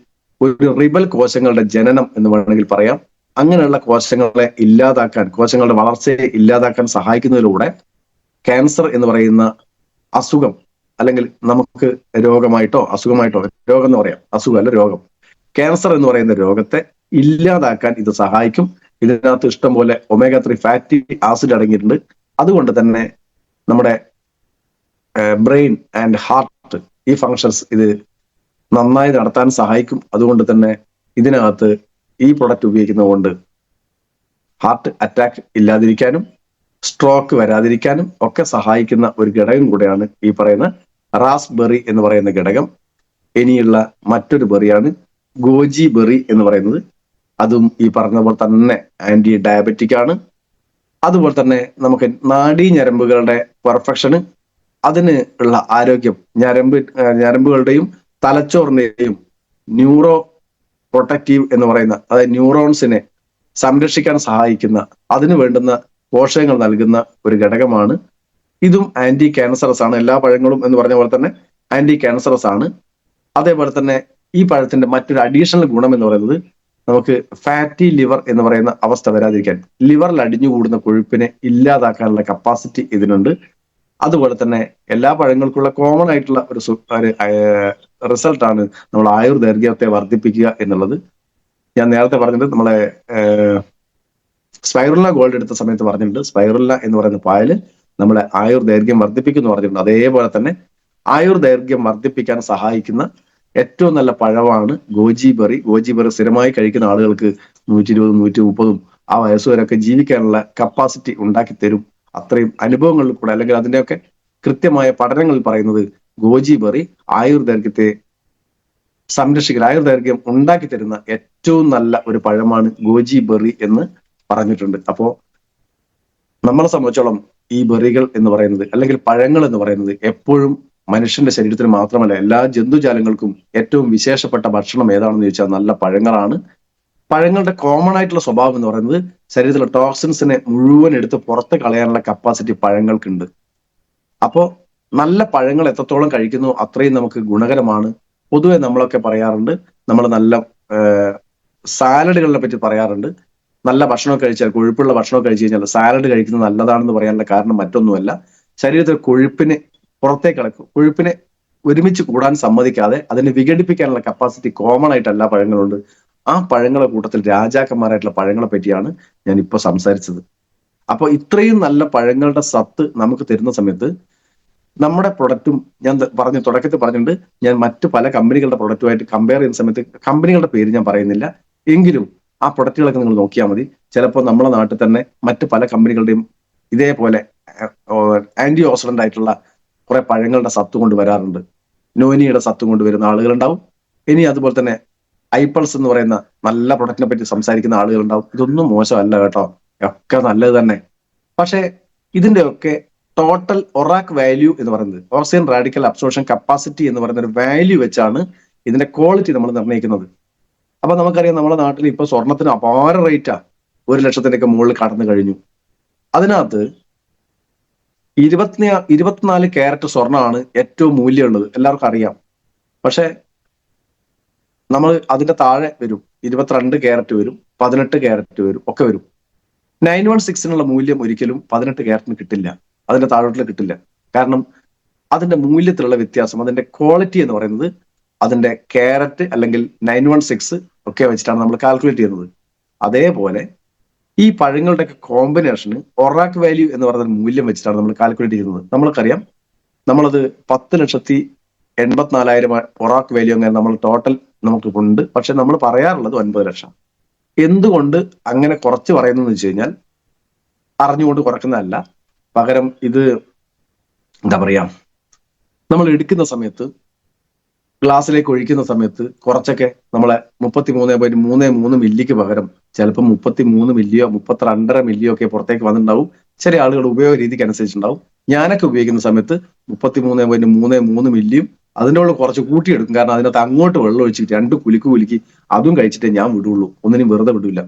ഒരു റിബൽ കോശങ്ങളുടെ ജനനം എന്ന് വേണമെങ്കിൽ പറയാം, അങ്ങനെയുള്ള കോശങ്ങളെ ഇല്ലാതാക്കാൻ, കോശങ്ങളുടെ വളർച്ചയെ ഇല്ലാതാക്കാൻ സഹായിക്കുന്നതിലൂടെ ക്യാൻസർ എന്ന് പറയുന്ന അസുഖം, അല്ലെങ്കിൽ നമുക്ക് രോഗമായിട്ടോ അസുഖമായിട്ടോ, രോഗം എന്ന് പറയാം, അസുഖമല്ല രോഗം, ക്യാൻസർ എന്ന് പറയുന്ന രോഗത്തെ ഇല്ലാതാക്കാൻ ഇത് സഹായിക്കും. ഇതിനകത്ത് ഇഷ്ടം പോലെ ഒമേഗ 3 ഫാറ്റി ആസിഡ് അടങ്ങിയിട്ടുണ്ട്. അതുകൊണ്ട് തന്നെ നമ്മുടെ ബ്രെയിൻ ആൻഡ് ഹാർട്ട് ഈ ഫങ്ഷൻസ് ഇത് നന്നായി നടത്താൻ സഹായിക്കും. അതുകൊണ്ട് തന്നെ ഇതിനകത്ത് ഈ പ്രൊഡക്റ്റ് ഉപയോഗിക്കുന്നത് കൊണ്ട് ഹാർട്ട് അറ്റാക്ക് ഇല്ലാതിരിക്കാനും സ്ട്രോക്ക് വരാതിരിക്കാനും ഒക്കെ സഹായിക്കുന്ന ഒരു ഘടകം കൂടെയാണ് ഈ പറയുന്ന റാസ്ബെറി എന്ന് പറയുന്ന ഘടകം. ഇനിയുള്ള മറ്റൊരു ബെറിയാണ് ഗോജി ബെറി എന്ന് പറയുന്നത്. അതും ഈ പറഞ്ഞ പോലെ തന്നെ ആന്റി ഡയബറ്റിക് ആണ്. അതുപോലെ തന്നെ നമുക്ക് നാഡീ ഞരമ്പുകളുടെ പെർഫെക്ഷന്, അതിന് ഉള്ള ആരോഗ്യം, ഞരമ്പുകളുടെയും തലച്ചോറിന്റെയും ന്യൂറോ പ്രൊട്ടക്റ്റീവ് എന്ന് പറയുന്ന, അതായത് ന്യൂറോൺസിനെ സംരക്ഷിക്കാൻ സഹായിക്കുന്ന, അതിന് വേണ്ടുന്ന പോഷകങ്ങൾ നൽകുന്ന ഒരു ഘടകമാണ്. ഇതും ആന്റി ക്യാൻസറസ് ആണ്. എല്ലാ പഴങ്ങളും എന്ന് പറഞ്ഞ പോലെ തന്നെ ആന്റി ക്യാൻസറസ് ആണ്. അതേപോലെ തന്നെ ഈ പഴത്തിന്റെ മറ്റൊരു അഡീഷണൽ ഗുണം എന്ന് പറയുന്നത്, നമുക്ക് ഫാറ്റി ലിവർ എന്ന് പറയുന്ന അവസ്ഥ വരാതിരിക്കാൻ, ലിവറിൽ അടിഞ്ഞുകൂടുന്ന കൊഴുപ്പിനെ ഇല്ലാതാക്കാനുള്ള കപ്പാസിറ്റി ഇതിനുണ്ട്. അതുപോലെ തന്നെ എല്ലാ പഴങ്ങൾക്കുള്ള കോമൺ ആയിട്ടുള്ള ഒരു റിസൾട്ടാണ് നമ്മൾ ആയുർദൈർഘ്യത്തെ വർദ്ധിപ്പിക്കുക എന്നുള്ളത്. ഞാൻ നേരത്തെ പറഞ്ഞത് നമ്മളെ സ്പൈറുല്ല ഗോൾഡ് എടുത്ത സമയത്ത് പറഞ്ഞിട്ടുണ്ട്, സ്പൈറുല്ല എന്ന് പറയുന്ന പായല് നമ്മളെ ആയുർദൈർഘ്യം വർദ്ധിപ്പിക്കുന്നു പറഞ്ഞിട്ടുണ്ട്. അതേപോലെ തന്നെ ആയുർദൈർഘ്യം വർദ്ധിപ്പിക്കാൻ സഹായിക്കുന്ന ഏറ്റവും നല്ല പഴമാണ് ഗോജി ബെറി. ഗോജി ബെറി സ്ഥിരമായി കഴിക്കുന്ന ആളുകൾക്ക് 120, 130 ആ വയസ്സ് വരെയൊക്കെ ജീവിക്കാനുള്ള കപ്പാസിറ്റി ഉണ്ടാക്കി തരും. അത്രയും അനുഭവങ്ങളിൽ കൂടെ, അല്ലെങ്കിൽ അതിന്റെയൊക്കെ കൃത്യമായ പഠനങ്ങളിൽ പറയുന്നത് ഗോജി ബെറി ആയുർദൈർഘ്യത്തെ സംരക്ഷിക്കൽ, ആയുർദൈർഘ്യം ഉണ്ടാക്കി തരുന്ന ഏറ്റവും നല്ല ഒരു പഴമാണ് ഗോജി ബെറി എന്ന് പറഞ്ഞിട്ടുണ്ട്. അപ്പോ നമ്മളെ സംബന്ധിച്ചോളം ഈ ബെറികൾ എന്ന് പറയുന്നത്, അല്ലെങ്കിൽ പഴങ്ങൾ എന്ന് പറയുന്നത്, എപ്പോഴും മനുഷ്യന്റെ ശരീരത്തിന് മാത്രമല്ല എല്ലാ ജന്തുജാലങ്ങൾക്കും ഏറ്റവും വിശേഷപ്പെട്ട ഭക്ഷണം ഏതാണെന്ന് ചോദിച്ചാൽ നല്ല പഴങ്ങളാണ്. പഴങ്ങളുടെ കോമൺ ആയിട്ടുള്ള സ്വഭാവം എന്ന് പറയുന്നത്, ശരീരത്തിലെ ടോക്സിൻസിനെ മുഴുവൻ എടുത്ത് പുറത്ത് കളയാനുള്ള കപ്പാസിറ്റി പഴങ്ങൾക്കുണ്ട്. അപ്പോ നല്ല പഴങ്ങൾ എത്രത്തോളം കഴിക്കുന്നു അത്രയും നമുക്ക് ഗുണകരമാണ്. പൊതുവെ നമ്മളൊക്കെ പറയാറുണ്ട്, നമ്മൾ നല്ല സാലഡുകളെ പറ്റി പറയാറുണ്ട്. നല്ല ഭക്ഷണം കഴിച്ചാൽ, കൊഴുപ്പുള്ള ഭക്ഷണം കഴിച്ചു കഴിഞ്ഞാൽ സാലഡ് കഴിക്കുന്നത് നല്ലതാണെന്ന് പറയാനുള്ള കാരണം മറ്റൊന്നുമല്ല, ശരീരത്തിൽ കൊഴുപ്പിനെ പുറത്തേക്ക് കളക്കും. കൊഴുപ്പിനെ ഒരുമിച്ച് കൂടാൻ സമ്മതിക്കാതെ അതിനെ വിഘടിപ്പിക്കാനുള്ള കപ്പാസിറ്റി കോമൺ ആയിട്ട് എല്ലാ പഴങ്ങളുണ്ട്. ആ പഴങ്ങളെ കൂട്ടത്തിൽ രാജാക്കന്മാരായിട്ടുള്ള പഴങ്ങളെ പറ്റിയാണ് ഞാൻ ഇപ്പൊ സംസാരിച്ചത്. അപ്പൊ ഇത്രയും നല്ല പഴങ്ങളുടെ സത്ത് നമുക്ക് തരുന്ന സമയത്ത് നമ്മുടെ പ്രൊഡക്റ്റും, ഞാൻ തുടക്കത്തിൽ പറഞ്ഞിട്ടുണ്ട്, ഞാൻ മറ്റു പല കമ്പനികളുടെ പ്രൊഡക്റ്റുമായിട്ട് കമ്പയർ ചെയ്യുന്ന സമയത്ത് കമ്പനികളുടെ പേര് ഞാൻ പറയുന്നില്ല, എങ്കിലും ആ പ്രൊഡക്റ്റുകളൊക്കെ നിങ്ങൾ നോക്കിയാൽ മതി. ചിലപ്പോൾ നമ്മുടെ നാട്ടിൽ തന്നെ മറ്റു പല കമ്പനികളുടെയും ഇതേപോലെ ആന്റി ഓക്സിഡന്റ് ആയിട്ടുള്ള കുറെ പഴങ്ങളുടെ സത്ത് കൊണ്ട് വരാറുണ്ട്. നോനിയുടെ സത്ത് കൊണ്ട് വരുന്ന ആളുകളുണ്ടാവും. ഇനി അതുപോലെ തന്നെ ഐപ്പൾസ് എന്ന് പറയുന്ന നല്ല പ്രൊഡക്റ്റിനെ പറ്റി സംസാരിക്കുന്ന ആളുകളുണ്ടാവും. ഇതൊന്നും മോശമല്ല കേട്ടോ, ഒക്കെ നല്ലത് തന്നെ. പക്ഷേ ഇതിന്റെ ഒക്കെ ടോട്ടൽ ഒറാക് വാല്യൂ എന്ന് പറയുന്നത്, ഓക്സിജൻ റാഡിക്കൽ അബ്സോർപ്ഷൻ കപ്പാസിറ്റി എന്ന് പറയുന്ന ഒരു വാല്യൂ വെച്ചാണ് ഇതിന്റെ ക്വാളിറ്റി നമ്മൾ നിർണ്ണയിക്കുന്നത്. അപ്പൊ നമുക്കറിയാം, നമ്മുടെ നാട്ടിൽ ഇപ്പൊ സ്വർണത്തിന് അപാര റേറ്റാ, 1,00,000 മുകളിൽ കടന്നു കഴിഞ്ഞു. അതിനകത്ത് 24 ക്യാരറ്റ് സ്വർണ്ണമാണ് ഏറ്റവും മൂല്യമുള്ളത്, എല്ലാവർക്കും അറിയാം. പക്ഷെ നമ്മൾ അതിന്റെ താഴെ വരും, 22 ക്യാരറ്റ് വരും, 18 ക്യാരറ്റ് വരും, ഒക്കെ വരും. 916 മൂല്യം ഒരിക്കലും 18 ക്യാരറ്റിന് കിട്ടില്ല, അതിന്റെ താഴോട്ടിൽ കിട്ടില്ല. കാരണം അതിന്റെ മൂല്യത്തിലുള്ള വ്യത്യാസം, അതിന്റെ ക്വാളിറ്റി എന്ന് പറയുന്നത് അതിന്റെ ക്യാരറ്റ് അല്ലെങ്കിൽ 916 ഒക്കെ വെച്ചിട്ടാണ് നമ്മൾ കാൽക്കുലേറ്റ് ചെയ്യുന്നത്. അതേപോലെ ഈ പഴങ്ങളുടെ ഒക്കെ കോമ്പിനേഷന് ഒറാക്ക് വാല്യൂ എന്ന് പറയുന്ന മൂല്യം വെച്ചിട്ടാണ് നമ്മൾ കാൽക്കുലേറ്റ് ചെയ്യുന്നത്. നമ്മൾക്കറിയാം, നമ്മളത് 10,84,000 ഒറാക്ക് വാല്യൂ അങ്ങനെ നമ്മൾ ടോട്ടൽ നമുക്ക് ഉണ്ട്. പക്ഷെ നമ്മൾ പറയാറുള്ളത് 9 ലക്ഷം. എന്തുകൊണ്ട് അങ്ങനെ കുറച്ച് പറയുന്നു വെച്ച് കഴിഞ്ഞാൽ അറിഞ്ഞുകൊണ്ട് കുറക്കുന്നതല്ല, പകരം ഇത് എന്താ പറയാ, നമ്മൾ എടുക്കുന്ന സമയത്ത് ഗ്ലാസ്സിലേക്ക് ഒഴിക്കുന്ന സമയത്ത് കുറച്ചൊക്കെ നമ്മളെ 33.33 മില്ലിക്ക് പകരം ചിലപ്പോൾ 33 മില്ലിയോ 32.5 മില്ലിയോ ഒക്കെ പുറത്തേക്ക് വന്നിട്ടുണ്ടാവും. ചില ആളുകൾ ഉപയോഗ രീതിക്ക് അനുസരിച്ചുണ്ടാവും. ഞാനൊക്കെ ഉപയോഗിക്കുന്ന സമയത്ത് 33.33 മില്ലിയും അതിൻ്റെ ഉള്ള കുറച്ച് കൂട്ടിയെടുക്കും. കാരണം അതിനകത്ത് അങ്ങോട്ട് വെള്ളം ഒഴിച്ചിട്ട് 2 കുലുക്കി അതും കഴിച്ചിട്ടേ ഞാൻ വിടുള്ളൂ, ഒന്നിനും വെറുതെ വിടില്ല.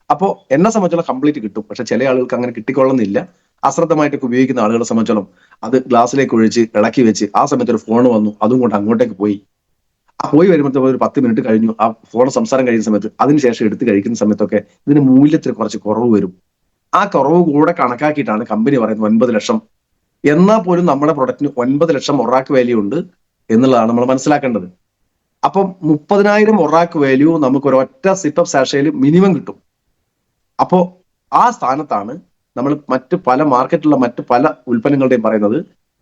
അപ്പോ എന്നെ സംബന്ധിച്ചോളം കംപ്ലീറ്റ് കിട്ടും. പക്ഷെ ചില ആളുകൾക്ക് അങ്ങനെ കിട്ടിക്കൊള്ളുന്നില്ല. അശ്രദ്ധമായിട്ടൊക്കെ ഉപയോഗിക്കുന്ന ആളുകളെ സംബന്ധിച്ചോളം അത് ഗ്ലാസ്സിലേക്ക് ഒഴിച്ച് ഇളക്കി വെച്ച് ആ സമയത്ത് ഒരു ഫോൺ വന്നു, അതും കൊണ്ട് അങ്ങോട്ടേക്ക് പോയി. പോയി വരുമ്പോഴത്തെ ഒരു 10 മിനിറ്റ് കഴിഞ്ഞു, ആ ഫോൺ സംസാരം കഴിയുന്ന സമയത്ത് അതിനുശേഷം എടുത്ത് കഴിക്കുന്ന സമയത്തൊക്കെ ഇതിന് മൂല്യത്തിൽ കുറച്ച് കുറവ് വരും. ആ കുറവ് കൂടെ കണക്കാക്കിയിട്ടാണ് കമ്പനി പറയുന്നത് 9 ലക്ഷം. എന്നാൽ പോലും നമ്മുടെ പ്രൊഡക്റ്റിന് 9 ലക്ഷം ഒറാക്ക് വാല്യൂ ഉണ്ട് എന്നുള്ളതാണ് നമ്മൾ മനസ്സിലാക്കേണ്ടത്. അപ്പം 30,000 ഒറാക്ക് വാല്യൂ നമുക്ക് ഒരൊറ്റ സിപ്പപ്പ് സാഷയിൽ മിനിമം കിട്ടും. അപ്പോ ആ സ്ഥാനത്താണ് നമ്മൾ മറ്റു പല മാർക്കറ്റിലുള്ള മറ്റു പല ഉൽപ്പന്നങ്ങളുടെയും പറയുന്നത്.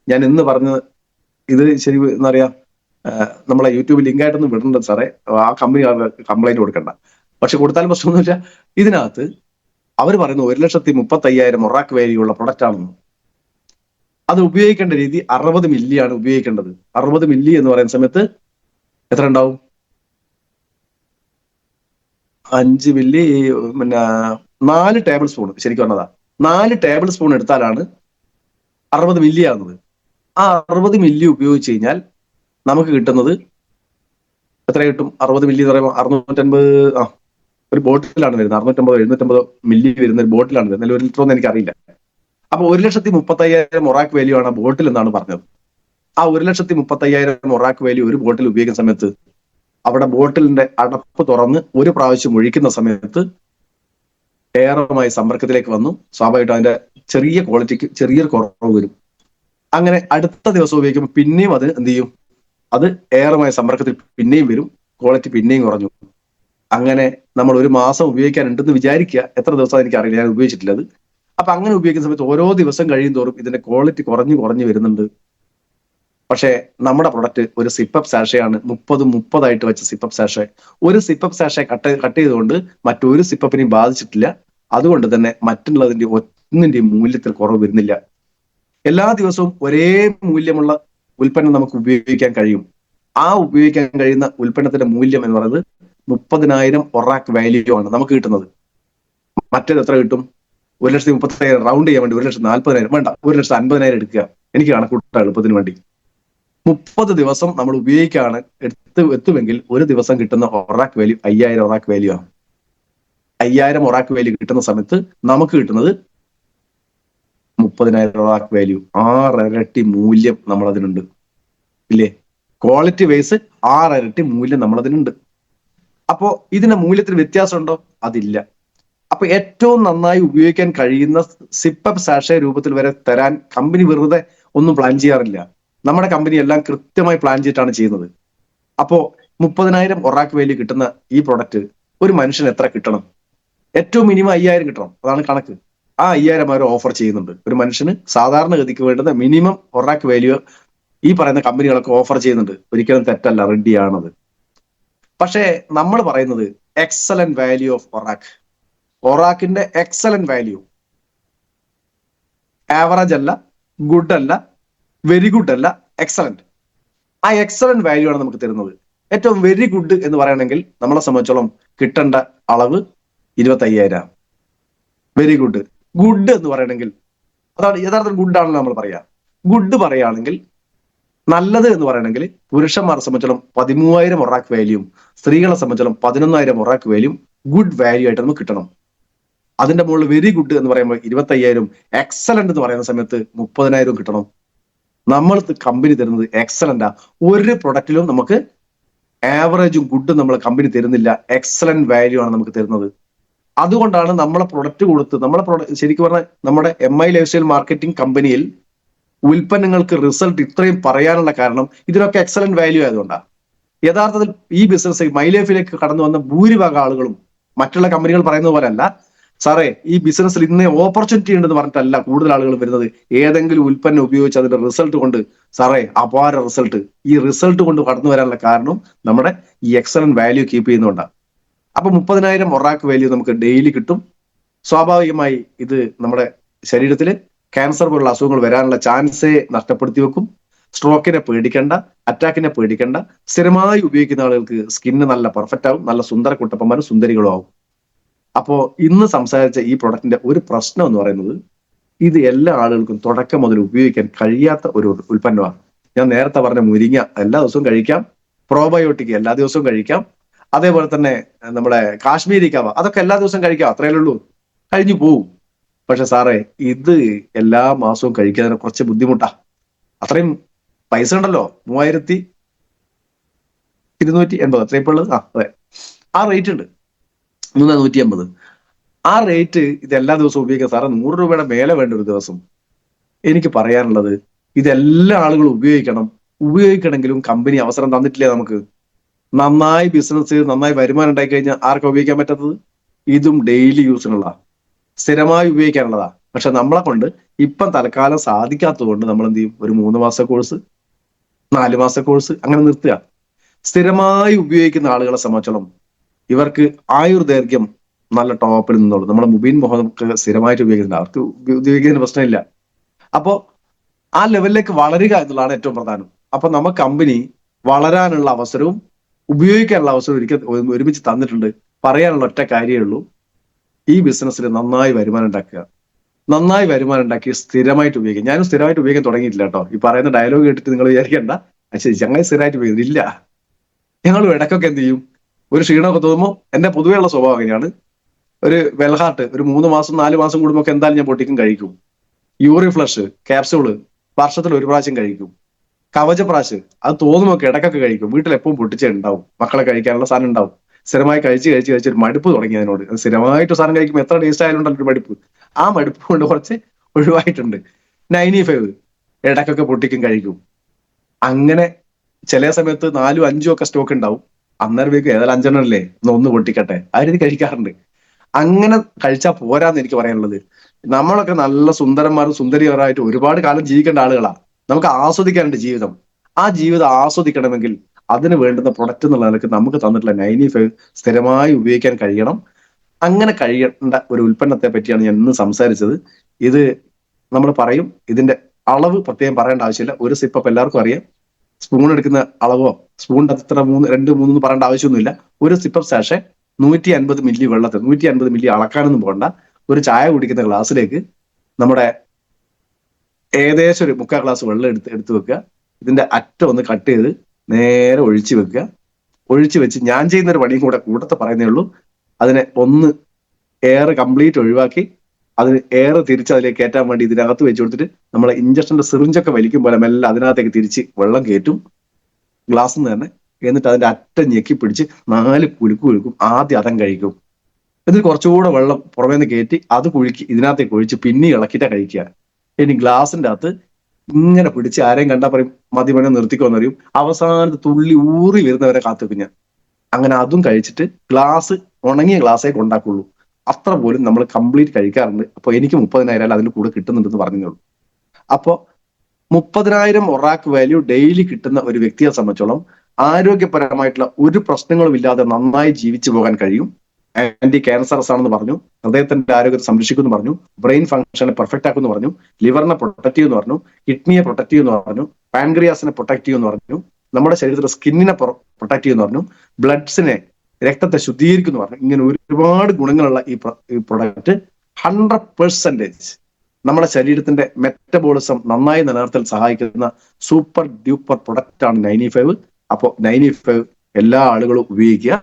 ഞാൻ ഇന്ന് പറഞ്ഞത് ഇത് ശരി എന്താ പറയാ, നമ്മളെ യൂട്യൂബിൽ ലിങ്ക് ആയിട്ടൊന്നും വിടണ്ട സാറേ, ആ കമ്പനി കംപ്ലൈന്റ് കൊടുക്കണ്ട. പക്ഷെ കൊടുത്താലും പ്രശ്നം എന്ന് വെച്ചാൽ ഇതിനകത്ത് അവർ പറയുന്നു 1,35,000 ഒറാക്ക് വാല്യൂ ഉള്ള പ്രൊഡക്റ്റ് ആണെന്ന്. അത് ഉപയോഗിക്കേണ്ട രീതി 60 മില്ലിയാണ് ഉപയോഗിക്കേണ്ടത്. 60 മില്ലി എന്ന് പറയുന്ന സമയത്ത് എത്ര ഉണ്ടാവും? 5 മില്ലി, പിന്നെ 4 ടേബിൾ സ്പൂൺ, ശരിക്കും പറഞ്ഞതാ 4 ടേബിൾ സ്പൂൺ എടുത്താലാണ് 60 മില്ലി ആകുന്നത്. ആ 60 മില്ലി ഉപയോഗിച്ച് കഴിഞ്ഞാൽ നമുക്ക് കിട്ടുന്നത് എത്ര കിട്ടും? 60 മില്ലി എന്ന് പറയുമ്പോൾ 650, ഒരു ബോട്ടിലാണ് വരുന്നത്. 650-750 മില്ലി വരുന്ന ഒരു ബോട്ടിലാണ് വരുന്നത്. 1 ലിറ്റർ ഒന്നും എനിക്കറിയില്ല. അപ്പൊ 1,35,000 ഒറാക്ക് വാല്യൂ ആണ് ബോട്ടിൽ എന്നാണ് പറഞ്ഞത്. ആ 1,35,000 ഒറാക്ക് വാല്യൂ ഒരു ബോട്ടിൽ ഉപയോഗിക്കുന്ന സമയത്ത് അവിടെ ബോട്ടിലിന്റെ അടപ്പ് തുറന്ന് ഒരു പ്രാവശ്യം ഒഴിക്കുന്ന സമയത്ത് എയറുമായി സമ്പർക്കത്തിലേക്ക് വന്നു, സ്വാഭാവികമായിട്ടും അതിന്റെ ചെറിയ ക്വാളിറ്റിക്ക് ചെറിയൊരു കുറവ് വരും. അങ്ങനെ അടുത്ത ദിവസം ഉപയോഗിക്കുമ്പോൾ പിന്നെയും അത് എന്ത് ചെയ്യും? അത് എയറുമായി സമ്പർക്കത്തിൽ പിന്നെയും വരും, ക്വാളിറ്റി പിന്നെയും കുറഞ്ഞു. അങ്ങനെ നമ്മൾ ഒരു മാസം ഉപയോഗിക്കാനുണ്ടെന്ന് വിചാരിക്കുക. എത്ര ദിവസം എനിക്കറിയില്ല, ഞാൻ ഉപയോഗിച്ചിട്ടില്ല അത്. അപ്പൊ അങ്ങനെ ഉപയോഗിക്കുന്ന സമയത്ത് ഓരോ ദിവസം കഴിയും തോറും ഇതിന്റെ ക്വാളിറ്റി കുറഞ്ഞു വരുന്നുണ്ട്. പക്ഷേ നമ്മുടെ പ്രൊഡക്റ്റ് ഒരു സിപ്പപ്പ് സാഷയാണ്, 30 വെച്ച സിപ്പപ്പ് സാഷെ. ഒരു സിപ്പപ്പ് സാഷെ കട്ട് ചെയ്തുകൊണ്ട് മറ്റൊരു സിപ്പപ്പിനെയും ബാധിച്ചിട്ടില്ല. അതുകൊണ്ട് തന്നെ മറ്റുള്ളതിന്റെ ഒന്നിന്റെയും മൂല്യത്തിൽ കുറവ് വരുന്നില്ല. എല്ലാ ദിവസവും ഒരേ മൂല്യമുള്ള ഉൽപ്പന്നം നമുക്ക് ഉപയോഗിക്കാൻ കഴിയും. ആ ഉപയോഗിക്കാൻ കഴിയുന്ന ഉൽപ്പന്നത്തിന്റെ മൂല്യം എന്ന് പറയുന്നത് 30,000 ഒറാക്ക് വാല്യൂ ആണ് നമുക്ക് കിട്ടുന്നത്. മറ്റേത് എത്ര കിട്ടും? 1,35,000 റൗണ്ട് ചെയ്യാൻ വേണ്ടി 1,40,000 വേണ്ട, 1,50,000 എടുക്കുക. എനിക്ക് കണക്കൂട്ടാം എളുപ്പത്തിന് വേണ്ടി. 30 ദിവസം നമ്മൾ ഉപയോഗിക്കുകയാണ് എത്തുമെങ്കിൽ ഒരു ദിവസം കിട്ടുന്ന ഒറാക്ക് വാല്യൂ 5,000 ഒറാക്ക് വാല്യൂ ആണ്. 5,000 ഒറാക്ക് വാല്യൂ കിട്ടുന്ന സമയത്ത് നമുക്ക് കിട്ടുന്നത് 30,000 ഒറാക്ക് വാല്യൂ. 6 ഇരട്ടി മൂല്യം നമ്മൾ അതിനുണ്ട്, ഇല്ലേ? ക്വാളിറ്റി വൈസ് 6 ഇരട്ടി മൂല്യം നമ്മൾ അതിനുണ്ട്. അപ്പോ ഇതിന്റെ മൂല്യത്തിന് വ്യത്യാസം ഉണ്ടോ? അതില്ല. അപ്പൊ ഏറ്റവും നന്നായി ഉപയോഗിക്കാൻ കഴിയുന്ന സിപ്പപ്പ് സാഷെ രൂപത്തിൽ വരെ തരാൻ കമ്പനി വെറുതെ ഒന്നും പ്ലാൻ ചെയ്യാറില്ല. നമ്മുടെ കമ്പനി എല്ലാം കൃത്യമായി പ്ലാൻ ചെയ്തിട്ടാണ് ചെയ്യുന്നത്. അപ്പോ 30,000 ഒറാക്ക് വാല്യൂ കിട്ടുന്ന ഈ പ്രൊഡക്റ്റ് ഒരു മനുഷ്യന് എത്ര കിട്ടണം? ഏറ്റവും മിനിമം 5,000 കിട്ടണം, അതാണ് കണക്ക്. ആ 5,000 അവർ ഓഫർ ചെയ്യുന്നുണ്ട്. ഒരു മനുഷ്യന് സാധാരണഗതിക്ക് വേണ്ടുന്ന മിനിമം ഒറാക്ക് വാല്യൂ ഈ പറയുന്ന കമ്പനികളൊക്കെ ഓഫർ ചെയ്യുന്നുണ്ട്. ഒരിക്കലും തെറ്റല്ല, റെഡിയാണത്. പക്ഷേ നമ്മൾ പറയുന്നത് എക്സലന്റ് വാല്യൂ ഓഫ് ഒറാക്ക്. ഒറാക്കിന്റെ എക്സലന്റ് വാല്യൂ, ആവറേജ് അല്ല, ഗുഡ് അല്ല, വെരി ഗുഡ് അല്ല, എക്സലന്റ്. ആ എക്സലന്റ് വാല്യൂ ആണ് നമുക്ക് തരുന്നത്. ഏറ്റവും വെരി ഗുഡ് എന്ന് പറയണമെങ്കിൽ നമ്മളെ സംബന്ധിച്ചോളം കിട്ടേണ്ട അളവ് 25,000. Very good. ഗുഡ് എന്ന് പറയണമെങ്കിൽ അതാണ് യഥാർത്ഥത്തിൽ ഗുഡ് ആണല്ലോ നമ്മൾ പറയാ. ഗുഡ് പറയുകയാണെങ്കിൽ നല്ലത് എന്ന് പറയണമെങ്കിൽ പുരുഷന്മാരെ സംബന്ധിച്ചോളം 13,000 ഒറാക്ക് വാല്യൂം സ്ത്രീകളെ സംബന്ധിച്ചോളം 11,000 ഒറാക്ക് വാല്യൂം ഗുഡ് വാല്യൂ ആയിട്ട് നമുക്ക് കിട്ടണം. അതിന്റെ മുകളിൽ വെരി ഗുഡ് എന്ന് പറയുമ്പോൾ 25,000, എക്സലന്റ് എന്ന് പറയുന്ന സമയത്ത് 30,000 കിട്ടണം. നമ്മൾ കമ്പനി തരുന്നത് എക്സലന്റാ. ഒരു പ്രൊഡക്റ്റിലും നമുക്ക് ആവറേജും ഗുഡും നമ്മൾ കമ്പനി തരുന്നില്ല, എക്സലന്റ് വാല്യൂ ആണ് നമുക്ക് തരുന്നത്. അതുകൊണ്ടാണ് നമ്മളെ പ്രൊഡക്റ്റ് കൊടുത്ത് ശരിക്കും പറഞ്ഞാൽ നമ്മുടെ MI ലൈഫ് സ്റ്റൈൽ മാർക്കറ്റിംഗ് കമ്പനിയിൽ ഉൽപ്പന്നങ്ങൾക്ക് റിസൾട്ട് ഇത്രയും പറയാനുള്ള കാരണം ഇതിനൊക്കെ എക്സലന്റ് വാല്യൂ ആയതുകൊണ്ടാണ്. യഥാർത്ഥത്തിൽ ഈ ബിസിനസ് മൈ ലൈഫിലേക്ക് കടന്നു വന്ന ഭൂരിഭാഗം ആളുകളും മറ്റുള്ള കമ്പനികൾ പറയുന്നത് പോലെ അല്ല, സാറേ ഈ ബിസിനസ്സിൽ ഇന്നേ ഓപ്പർച്യൂണിറ്റി ഉണ്ടെന്ന് പറഞ്ഞിട്ടല്ല കൂടുതൽ ആളുകൾ വരുന്നത്. ഏതെങ്കിലും ഉൽപ്പന്നം ഉപയോഗിച്ച് അതിന്റെ റിസൾട്ട് കൊണ്ട് സാറേ അപാര റിസൾട്ട്, ഈ റിസൾട്ട് കൊണ്ട് കടന്നു വരാനുള്ള കാരണം നമ്മുടെ ഈ എക്സലന്റ് വാല്യൂ കീപ്പ് ചെയ്യുന്നതുകൊണ്ടാണ്. അപ്പൊ 30,000 ഒറാക്ക് വാല്യൂ നമുക്ക് ഡെയിലി കിട്ടും. സ്വാഭാവികമായി ഇത് നമ്മുടെ ശരീരത്തിൽ ക്യാൻസർ പോലുള്ള അസുഖങ്ങൾ വരാനുള്ള ചാൻസേ നഷ്ടപ്പെടുത്തി വെക്കും. സ്ട്രോക്കിനെ പേടിക്കണ്ട, അറ്റാക്കിനെ പേടിക്കണ്ട. സ്ഥിരമായി ഉപയോഗിക്കുന്ന ആളുകൾക്ക് സ്കിന്ന് നല്ല പെർഫെക്റ്റ് ആവും, നല്ല സുന്ദര കുട്ടപ്പന്മാരും സുന്ദരികളും ആവും. അപ്പോ ഇന്ന് സംസാരിച്ച ഈ പ്രൊഡക്റ്റിന്റെ ഒരു പ്രശ്നം എന്ന് പറയുന്നത്, ഇത് എല്ലാ ആളുകൾക്കും തുടക്കം മുതൽ ഉപയോഗിക്കാൻ കഴിയാത്ത ഒരു ഉൽപ്പന്നമാണ്. ഞാൻ നേരത്തെ പറഞ്ഞ മുരിങ്ങ എല്ലാ ദിവസവും കഴിക്കാം, പ്രോബയോട്ടിക് എല്ലാ ദിവസവും കഴിക്കാം, അതേപോലെ തന്നെ നമ്മുടെ കാശ്മീരി കവ അതൊക്കെ എല്ലാ ദിവസവും കഴിക്കാം, അത്രയേ ഉള്ളൂ, കഴിഞ്ഞു പോവും. പക്ഷെ സാറേ ഇത് എല്ലാ മാസവും കഴിക്കാൻ കുറച്ച് ബുദ്ധിമുട്ടാ. അത്രയും പൈസ ഉണ്ടല്ലോ, 3280 അത്രയും ഇപ്പോൾ ഉള്ളത്. അതെ, ആ റേറ്റ് ഉണ്ട്, 3150. ആ റേറ്റ് ഇത് എല്ലാ ദിവസവും ഉപയോഗിക്കാൻ സാറേ 100 രൂപയുടെ മേലെ വേണ്ട ഒരു ദിവസം. എനിക്ക് പറയാനുള്ളത്, ഇതെല്ലാ ആളുകളും ഉപയോഗിക്കണം. ഉപയോഗിക്കണമെങ്കിലും കമ്പനി അവസരം തന്നിട്ടില്ലേ നമുക്ക്? നന്നായി ബിസിനസ് ചെയ്ത് നന്നായി വരുമാനം ഉണ്ടായി കഴിഞ്ഞാൽ ആർക്കാ ഉപയോഗിക്കാൻ പറ്റാത്തത്? ഇതും ഡെയിലി യൂസിനുള്ള, സ്ഥിരമായി ഉപയോഗിക്കാനുള്ളതാ. പക്ഷെ നമ്മളെ കൊണ്ട് ഇപ്പം തൽക്കാലം സാധിക്കാത്തത് കൊണ്ട് നമ്മൾ എന്ത് ചെയ്യും? ഒരു 3 മാസ കോഴ്സ്, 4 മാസ കോഴ്സ് അങ്ങനെ നിർത്തുക. സ്ഥിരമായി ഉപയോഗിക്കുന്ന ആളുകളെ സംബന്ധിച്ചോളം ഇവർക്ക് ആയുർദൈർഘ്യം നല്ല ടോപ്പിൽ നിന്നുള്ളൂ. നമ്മുടെ മുബീൻ മുഹമ്മദ് സ്ഥിരമായിട്ട് ഉപയോഗിക്കുന്നുണ്ട്, അവർക്ക് ഉപയോഗിക്കുന്നതിന് പ്രശ്നമില്ല. അപ്പോ ആ ലെവലിലേക്ക് വളരുക എന്നുള്ളതാണ് ഏറ്റവും പ്രധാനം. അപ്പൊ നമുക്ക് കമ്പനി വളരാനുള്ള അവസരവും ഉപയോഗിക്കാനുള്ള അവസരവും ഒരിക്കൽ ഒരുമിച്ച് തന്നിട്ടുണ്ട്. പറയാനുള്ള ഒറ്റ കാര്യമേ ഉള്ളൂ, ഈ ബിസിനസ്സിൽ നന്നായി വരുമാനം ഉണ്ടാക്കുക. നന്നായി വരുമാനം ഉണ്ടാക്കി സ്ഥിരമായിട്ട് ഉപയോഗിക്കുക. ഞാനും സ്ഥിരമായിട്ട് ഉപയോഗിക്കാൻ തുടങ്ങിയിട്ടില്ല കേട്ടോ. ഈ പറയുന്ന ഡയലോഗ് കേട്ടിട്ട് നിങ്ങൾ വിചാരിക്കണ്ട ശരി ഞങ്ങൾ സ്ഥിരമായിട്ട് ഉപയോഗിക്കുന്നില്ല. ഞങ്ങൾ ഇടയ്ക്കൊക്കെ എന്ത് ചെയ്യും, ഒരു ക്ഷീണമൊക്കെ തോന്നുമ്പോൾ, എന്റെ പൊതുവെയുള്ള സ്വഭാവം അങ്ങനെയാണ്, ഒരു വെൽഹാർട്ട് ഒരു 3 മാസം 4 മാസം കൂടുമ്പോൾ ഒക്കെ എന്തായാലും ഞാൻ പൊട്ടിക്കും കഴിക്കും. യൂറി ഫ്ലഷ് ക്യാപ്സ്യൂള് വർഷത്തിൽ 1 പ്രാവശ്യം കഴിക്കും. കവചപ്രാശ് അത് തോന്നുമൊക്കെ ഇടയ്ക്കൊക്കെ കഴിക്കും. വീട്ടിൽ എപ്പോഴും പൊട്ടിച്ചേ ഉണ്ടാവും, മക്കളെ കഴിക്കാനുള്ള സാധനം ഉണ്ടാവും. സ്ഥിരമായി കഴിച്ച് ഒരു മടുപ്പ് തുടങ്ങി അതിനോട്. സ്ഥിരമായിട്ട് സാധനം കഴിക്കുമ്പോൾ എത്ര ടേസ്റ്റ് ആയാലും ഒരു മടുപ്പ്. ആ മടുപ്പ് കൊണ്ട് കുറച്ച് ഒഴിവായിട്ടുണ്ട്. 95 ഇടയ്ക്കൊക്കെ പൊട്ടിക്കും കഴിക്കും. അങ്ങനെ ചില സമയത്ത് 4ഉം 5ഉം ഒക്കെ സ്റ്റോക്ക് ഉണ്ടാവും. അന്നേരം വേഗം ഏതായാലും 5 അല്ലേ, ഒന്ന് പൊട്ടിക്കട്ടെ, ആ രീതി കഴിക്കാറുണ്ട്. അങ്ങനെ കഴിച്ചാൽ പോരാന്ന് എനിക്ക് പറയാനുള്ളത്. നമ്മളൊക്കെ നല്ല സുന്ദരന്മാരും സുന്ദരിയരായിട്ട് ഒരുപാട് കാലം ജീവിക്കേണ്ട ആളുകളാ. നമുക്ക് ആസ്വദിക്കാനുണ്ട് ജീവിതം. ആ ജീവിതം ആസ്വദിക്കണമെങ്കിൽ അതിന് വേണ്ടുന്ന പ്രൊഡക്റ്റ് എന്നുള്ള നിലക്ക് നമുക്ക് തന്നിട്ടുള്ള 95 സ്ഥിരമായി ഉപയോഗിക്കാൻ കഴിയണം. അങ്ങനെ കഴിയേണ്ട ഒരു ഉൽപ്പന്നത്തെ പറ്റിയാണ് ഞാൻ ഇന്ന് സംസാരിച്ചത്. ഇത് നമ്മൾ പറയും, ഇതിന്റെ അളവ് പ്രത്യേകം പറയേണ്ട ആവശ്യമില്ല. ഒരു സിപ്പ് എല്ലാവർക്കും അറിയാം. സ്പൂൺ എടുക്കുന്ന അളവോ സ്പൂണിന്റെ അത്ര 2, 3 പറയേണ്ട ആവശ്യമൊന്നുമില്ല. ഒരു സിപ്പ് സാഷെ 150 മില്ലി വെള്ളത്തിൽ, 150 മില്ലി അളക്കാനൊന്നും പോകണ്ട. ഒരു ചായ കുടിക്കുന്ന ഗ്ലാസ്സിലേക്ക് നമ്മുടെ ഏകദേശം ഒരു 3/4 ഗ്ലാസ് വെള്ളം എടുത്ത് വെക്കുക. ഇതിന്റെ അറ്റം ഒന്ന് കട്ട് ചെയ്ത് നേരെ ഒഴിച്ചു വെക്കുക. ഒഴിച്ചു വെച്ച് ഞാൻ ചെയ്യുന്ന ഒരു പണിയും കൂട്ടത്തെ പറയുന്നേ ഉള്ളൂ. അതിനെ ഒന്ന് എയർ കംപ്ലീറ്റ് ഒഴിവാക്കി അതിന് എയർ തിരിച്ച് അതിലേക്ക് കയറ്റാൻ വേണ്ടി ഇതിനകത്ത് വെച്ച് കൊടുത്തിട്ട് നമ്മളെ ഇഞ്ചക്ഷന്റെ സിറിഞ്ചൊക്കെ വലിക്കും പോലെ മെല്ലെ അതിനകത്തേക്ക് തിരിച്ച് വെള്ളം കയറ്റും ഗ്ലാസ്സിൽ നിന്ന് തന്നെ. എന്നിട്ട് അതിന്റെ അറ്റം ഞെക്കി പിടിച്ച് 4 കുലുക്കും. ആദ്യം അതം കഴിക്കും. എന്നിട്ട് കുറച്ചുകൂടെ വെള്ളം പുറമേ നിന്ന് കയറ്റി അത് കുഴുക്കി ഇതിനകത്തേക്ക് ഒഴിച്ച് പിന്നെ ഇളക്കിയിട്ടാ കഴിക്കുക. ഇനി ഗ്ലാസിന്റെ അകത്ത് ഇങ്ങനെ പിടിച്ച് ആരെയും കണ്ടാൽ പറയും മതി വേണേ നിർത്തിക്കോന്ന് പറയും. അവസാനത്ത് തുള്ളി ഊറി വരുന്നവരെ കാത്തുവെക്കും ഞാൻ. അങ്ങനെ അതും കഴിച്ചിട്ട് ഗ്ലാസ് ഉണങ്ങിയ ഗ്ലാസ്സേ കൊണ്ടാക്കുള്ളൂ. അത്ര പോലും നമ്മൾ കംപ്ലീറ്റ് കഴിക്കാറുണ്ട്. അപ്പൊ എനിക്ക് 30,000 അതിന്റെ കൂടെ കിട്ടുന്നുണ്ടെന്ന് പറഞ്ഞുള്ളൂ. അപ്പോ 30,000 ഒറാക്ക് വാല്യൂ ഡെയിലി കിട്ടുന്ന ഒരു വ്യക്തിയെ സംബന്ധിച്ചോളം ആരോഗ്യപരമായിട്ടുള്ള ഒരു പ്രശ്നങ്ങളും ഇല്ലാതെ നന്നായി ജീവിച്ചു പോകാൻ കഴിയും. ആന്റി ക്യാൻസറസ് ആണെന്ന് പറഞ്ഞു, ഹൃദയത്തിന്റെ ആരോഗ്യത്തെ സംരക്ഷിക്കുമെന്ന് പറഞ്ഞു, ബ്രെയിൻ ഫംഗ്ഷനെ പെർഫെക്റ്റ് ആക്കുമെന്ന് പറഞ്ഞു, ലിവറിനെ പ്രൊട്ടക്റ്റീവ് എന്ന് പറഞ്ഞു, കിഡ്നിയെ പ്രൊട്ടക്റ്റീവ് എന്ന് പറഞ്ഞു, പാൻക്രിയാസിനെ പ്രൊട്ടക്റ്റീവ് എന്ന് പറഞ്ഞു, നമ്മുടെ ശരീരത്തിലെ സ്കിന്നിനെ പ്രൊട്ടക്റ്റീവ് എന്ന് പറഞ്ഞു, ബ്ലഡ്സിനെ രക്തത്തെ ശുദ്ധീകരിക്കുന്നു പറഞ്ഞു. ഇങ്ങനെ ഒരുപാട് ഗുണങ്ങളുള്ള ഈ പ്രൊഡക്റ്റ് 100% നമ്മുടെ ശരീരത്തിന്റെ മെറ്റബോളിസം നന്നായി നിലനിർത്താൻ സഹായിക്കുന്ന സൂപ്പർ ഡ്യൂപ്പർ പ്രൊഡക്റ്റ് ആണ് 95. അപ്പോൾ 95 എല്ലാ ആളുകളും ഉപയോഗിക്കുക.